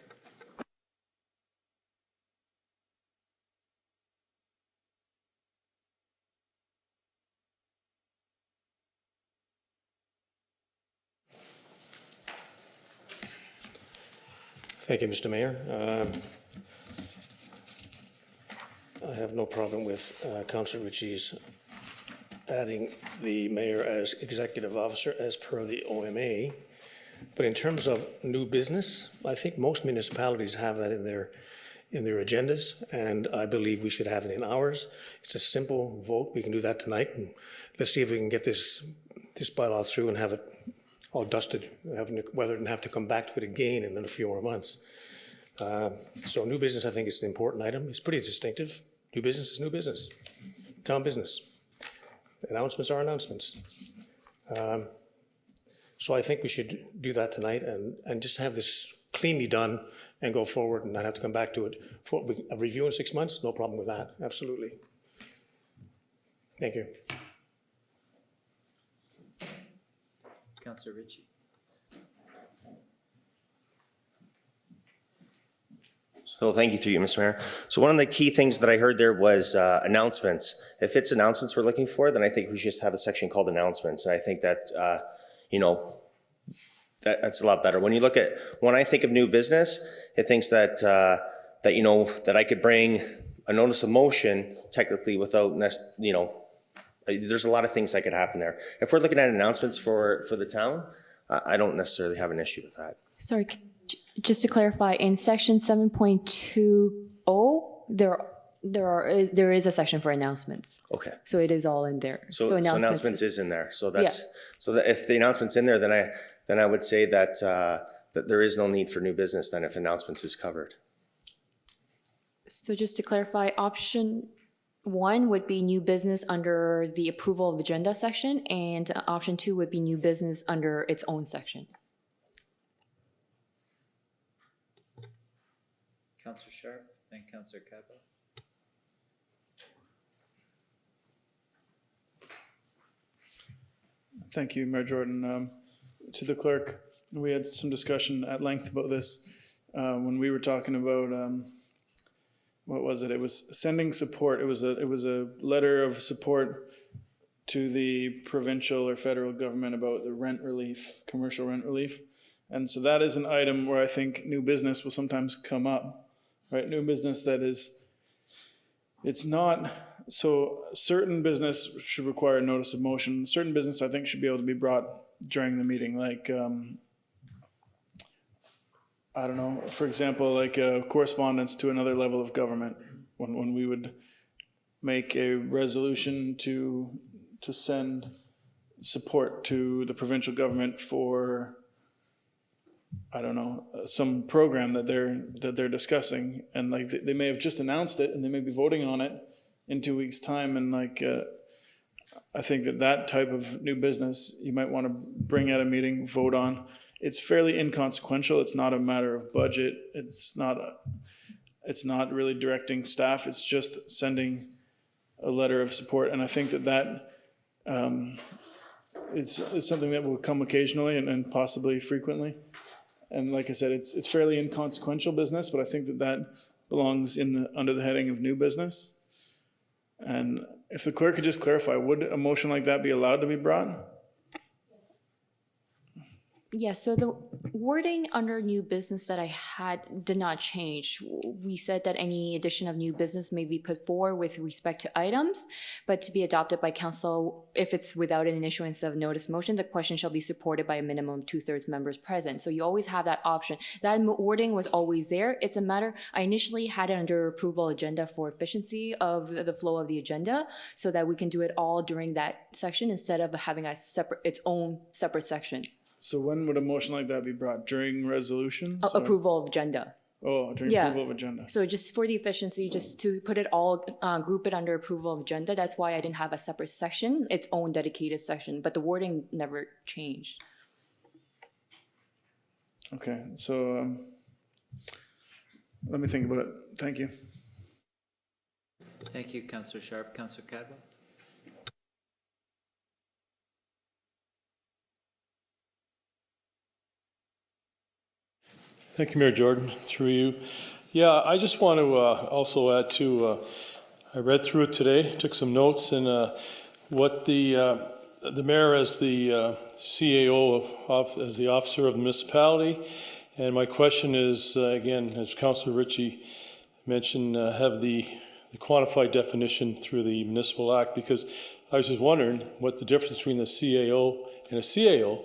D: Thank you, Mr. Mayor. I have no problem with Councillor Ritchie's adding the mayor as executive officer as per the OMA. But in terms of new business, I think most municipalities have that in their agendas, and I believe we should have it in ours. It's a simple vote. We can do that tonight, and let's see if we can get this bylaw through and have it all dusted, rather than have to come back to it again in a few more months. So new business, I think, is an important item. It's pretty distinctive. New business is new business. Town business. announcements are announcements. So I think we should do that tonight and just have this cleanly done and go forward and not have to come back to it. For a review in 6 months, no problem with that, absolutely. Thank you.
A: Councillor Ritchie.
E: So thank you through you, Mr. Mayor. So one of the key things that I heard there was announcements. If it's announcements we're looking for, then I think we should just have a section called announcements. And I think that, that's a lot better. When you look at, when I think of new business, it thinks that, that I could bring a notice of motion technically without, there's a lot of things that could happen there. If we're looking at announcements for the town, I don't necessarily have an issue with that.
B: Sorry, just to clarify, in section 7.20, there is a section for announcements.
E: Okay.
B: So it is all in there.
E: So announcements is in there. So that's, so that if the announcement's in there, then I would say that, that there is no need for new business then if announcements is covered.
B: So just to clarify, option 1 would be new business under the approval of agenda section, and option 2 would be new business under its own section.
A: Councillor Sharp, then Councillor Cadwell.
G: Thank you, Mayor Jordan. To the clerk, we had some discussion at length about this when we were talking about what was it? It was sending support. It was a letter of support to the provincial or federal government about the rent relief, commercial rent relief, and so that is an item where I think new business will sometimes come up, right? New business that is, it's not. So certain business should require a notice of motion. Certain business I think should be able to be brought during the meeting, like, I don't know, for example, like correspondence to another level of government, when we would make a resolution to send support to the provincial government for, I don't know, some program that they're discussing, and like they may have just announced it and they may be voting on it in 2 weeks' time, and like I think that type of new business you might want to bring at a meeting, vote on. It's fairly inconsequential. It's not a matter of budget. It's not really directing staff. It's just sending a letter of support, and I think that is something that will come occasionally and possibly frequently. And like I said, it's fairly inconsequential business, but I think that belongs under the heading of new business. And if the clerk could just clarify, would a motion like that be allowed to be brought?
B: Yeah, so the wording under new business that I had did not change. We said that any addition of new business may be put forward with respect to items, but to be adopted by council, if it's without an issuance of notice motion, the question shall be supported by a minimum 2/3 members present. So you always have that option. That wording was always there. It's a matter, I initially had it under approval agenda for efficiency of the flow of the agenda, so that we can do it all during that section instead of having its own separate section.
G: So when would a motion like that be brought? During resolutions?
B: Approval of agenda.
G: Oh, during approval of agenda.
B: So just for the efficiency, just to put it all, group it under approval of agenda. That's why I didn't have a separate section, its own dedicated section, but the wording never changed.
G: Okay, so let me think about it. Thank you.
A: Thank you, Councillor Sharp. Councillor Cadwell.
H: Thank you, Mayor Jordan, through you. Yeah, I just want to also add to, I read through it today, took some notes, and what the mayor as the CAO as the officer of the municipality, and my question is, again, as Councillor Ritchie mentioned, have the quantified definition through the Municipal Act, because I was just wondering what the difference between the CAO and a CAO.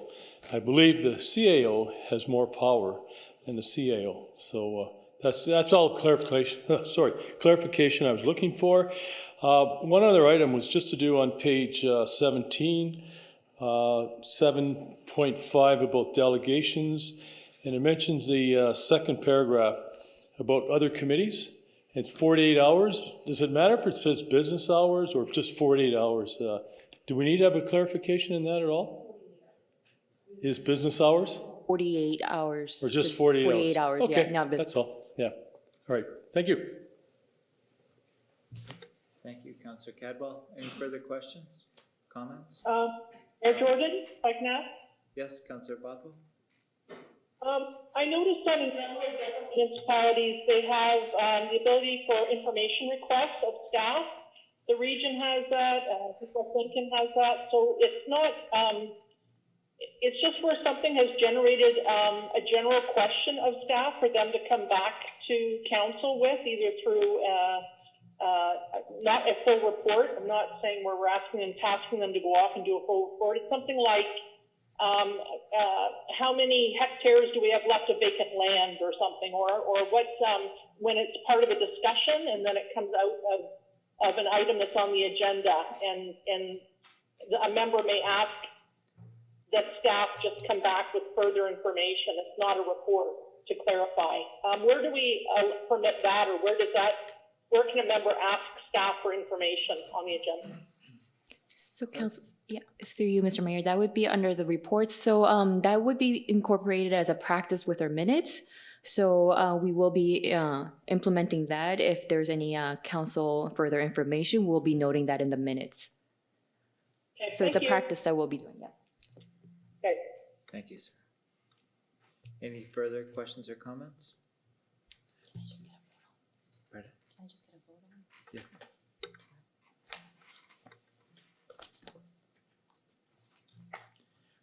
H: I believe the CAO has more power than the CAO. So that's all clarification. Clarification I was looking for. One other item was just to do on page 17, 7.5 about delegations, and it mentions the second paragraph about other committees. It's 48 hours. Does it matter if it says business hours or just 48 hours? Do we need to have a clarification in that at all? Is business hours
B: 48 hours.
H: or just
B: It's
H: 48 hours?
B: 48 hours, yeah.
H: Okay,
B: Not business.
H: that's all. Yeah. All right. Thank you.
A: Thank you, Councillor Cadwell. Any further questions, comments?
J: Mayor Jordan, if I can ask?
A: Yes, Councillor Bothwell?
J: I noticed that in general different municipalities, they have the ability for information requests of staff. The region has that, West Lincoln has that, so it's not, it's just where something has generated a general question of staff for them to come back to council with, either through not a full report. I'm not saying where we're asking them, tasking them to go off and do a full report. It's something like, how many hectares do we have left of vacant land or something, or what, when it's part of a discussion and then it comes out of an item that's on the agenda, and a member may ask that staff just come back with further information. It's not a report, to clarify. Where do we permit that, or where can a member ask staff for information on the agenda?
B: So council, yeah, through you, Mr. Mayor, that would be under the reports. So that would be incorporated as a practice with our minutes. So we will be implementing that. If there's any council further information, we'll be noting that in the minutes.
J: Okay,
B: So it's a practice that we'll be doing, yeah.
J: Okay.
A: Thank you, sir. Any further questions or comments? Pardon?
B: Can I just get a vote on it?
A: Yeah.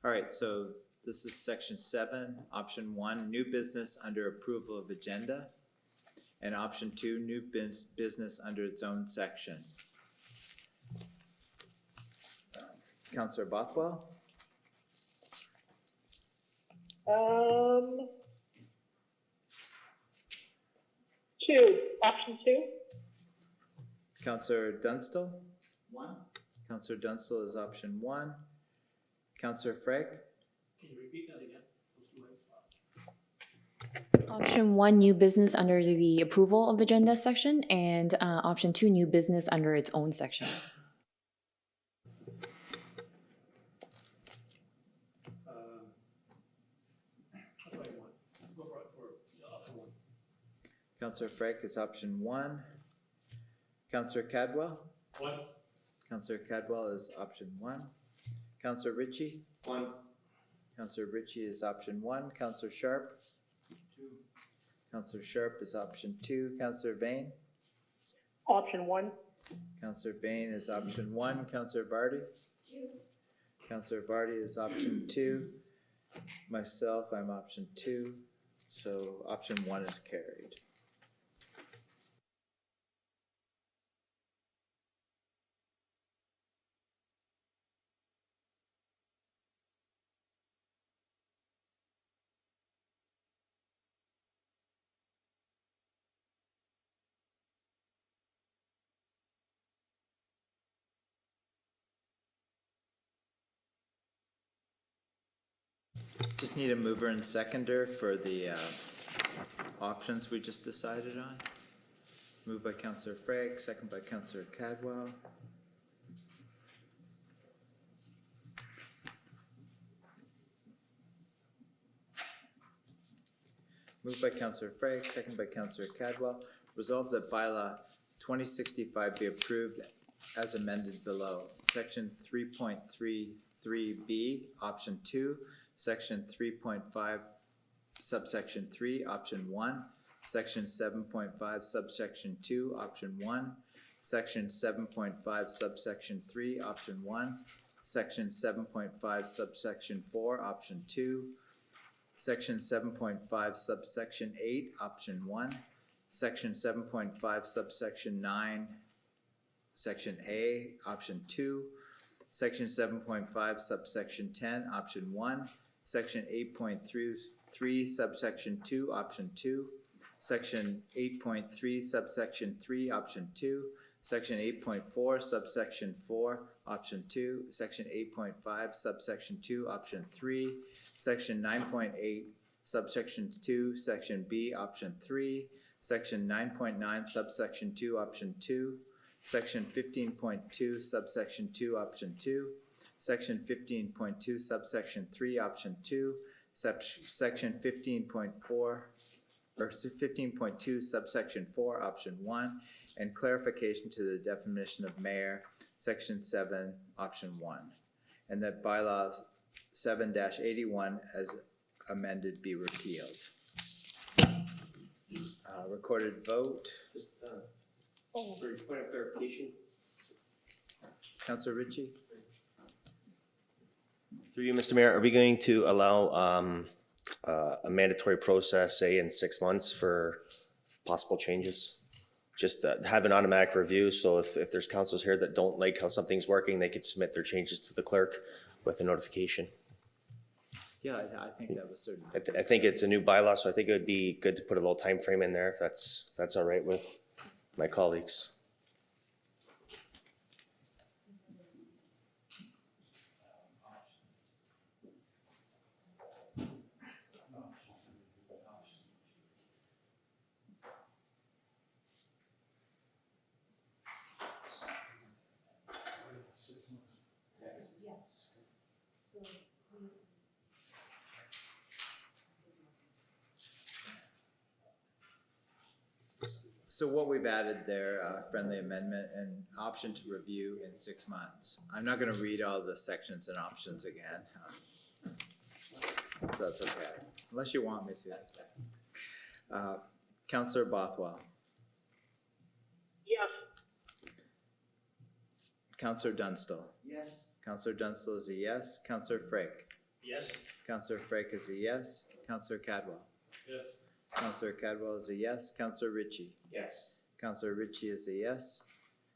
A: All right, so this is section 7, option 1, new business under approval of agenda, and option 2, new business under its own section. Councillor Bothwell?
J: Option 2.
A: Councillor Dunstall? 1. Councillor Dunstall is option 1. Councillor Freg?
D: Can you repeat that again?
B: Option 1, new business under the approval of agenda section, and option 2, new business under its own section.
A: Councillor Freg is option 1. Councillor Cadwell?
D: 1.
A: Councillor Cadwell is option 1. Councillor Ritchie?
K: 1.
A: Councillor Ritchie is option 1. Councillor Sharp? 2. Councillor Sharp is option 2. Councillor Vane?
F: Option 1.
A: Councillor Vane is option 1. Councillor Vardy? 2. Councillor Vardy is option 2. Myself, I'm option 2. So option 1 is carried. Just need a mover and seconder for the options we just decided on. Moved by Councillor Freg, second by Councillor Cadwell. Moved by Councillor Freg, second by Councillor Cadwell. Resolved that bylaw 2065 be approved as amended below. Section 3.33B, option 2. Section 3.5, subsection 3, option 1. Section 7.5, subsection 2, option 1. Section 7.5, subsection 3, option 1. Section 7.5, subsection 4, option 2. Section 7.5, subsection 8, option 1. Section 7.5, subsection 9, section A, option 2. Section 7.5, subsection 10, option 1. Section 8.3, subsection 2, option 2. Section 8.3, subsection 3, option 2. Section 8.4, subsection 4, option 2. Section 8.5, subsection 2, option 3. Section 9.8, subsection 2, section B, option 3. Section 9.9, subsection 2, option 2. Section 15.2, subsection 2, option 2, Section 15.2, subsection 3, option 2, Section 15.4, or 15.2, subsection 4, option 1, and clarification to the definition of mayor, Section 7, option 1, and that bylaws 7-81 as amended be repealed. Recorded vote.
E: For point of clarification.
A: Councillor Ritchie?
E: Through you, Mr. Mayor, are we going to allow a mandatory process, say in 6 months for possible changes? Just have an automatic review, so if there's councils here that don't like how something's working, they could submit their changes to the clerk with a notification.
A: Yeah, I think that was certainly.
E: I think it's a new bylaw, so I think it would be good to put a little time frame in there if that's all right with my colleagues.
A: So what we've added there, friendly amendment and option to review in 6 months. I'm not gonna read all the sections and options again. If that's okay, unless you want me to. Councillor Bothwell,
J: Yes.
A: Councillor Dunstall.
E: Yes.
A: Councillor Dunstall is a yes. Councillor Frake.
D: Yes.
A: Councillor Frake is a yes. Councillor Cadwell.
H: Yes.
A: Councillor Cadwell is a yes. Councillor Ritchie.
E: Yes.
A: Councillor Ritchie is a yes.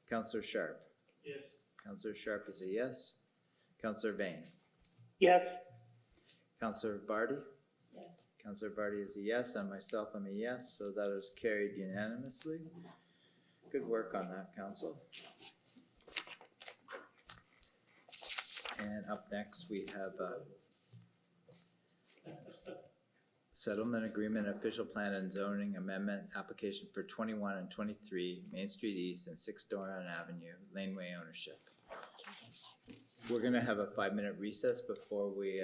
A: Councillor Sharp.
H: Yes.
A: Councillor Sharp is a yes. Councillor Vane.
F: Yes.
A: Councillor Vardy.
C: Yes.
A: Councillor Vardy is a yes, and myself am a yes, so that is carried unanimously. Good work on that, council. And up next, we have settlement agreement, official plan and zoning amendment application for 21 and 23 Main Street East and 6 Doran Avenue, laneway ownership. We're gonna have a 5-minute recess before we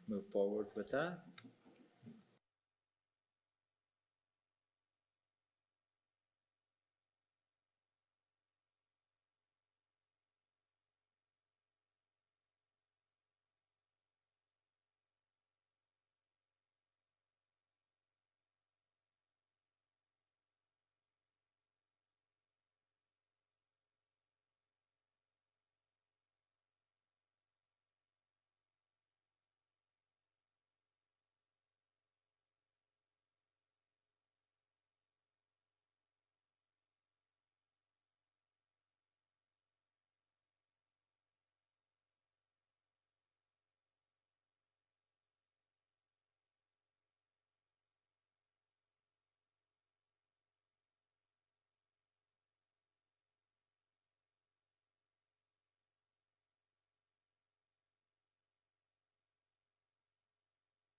A: move forward with that.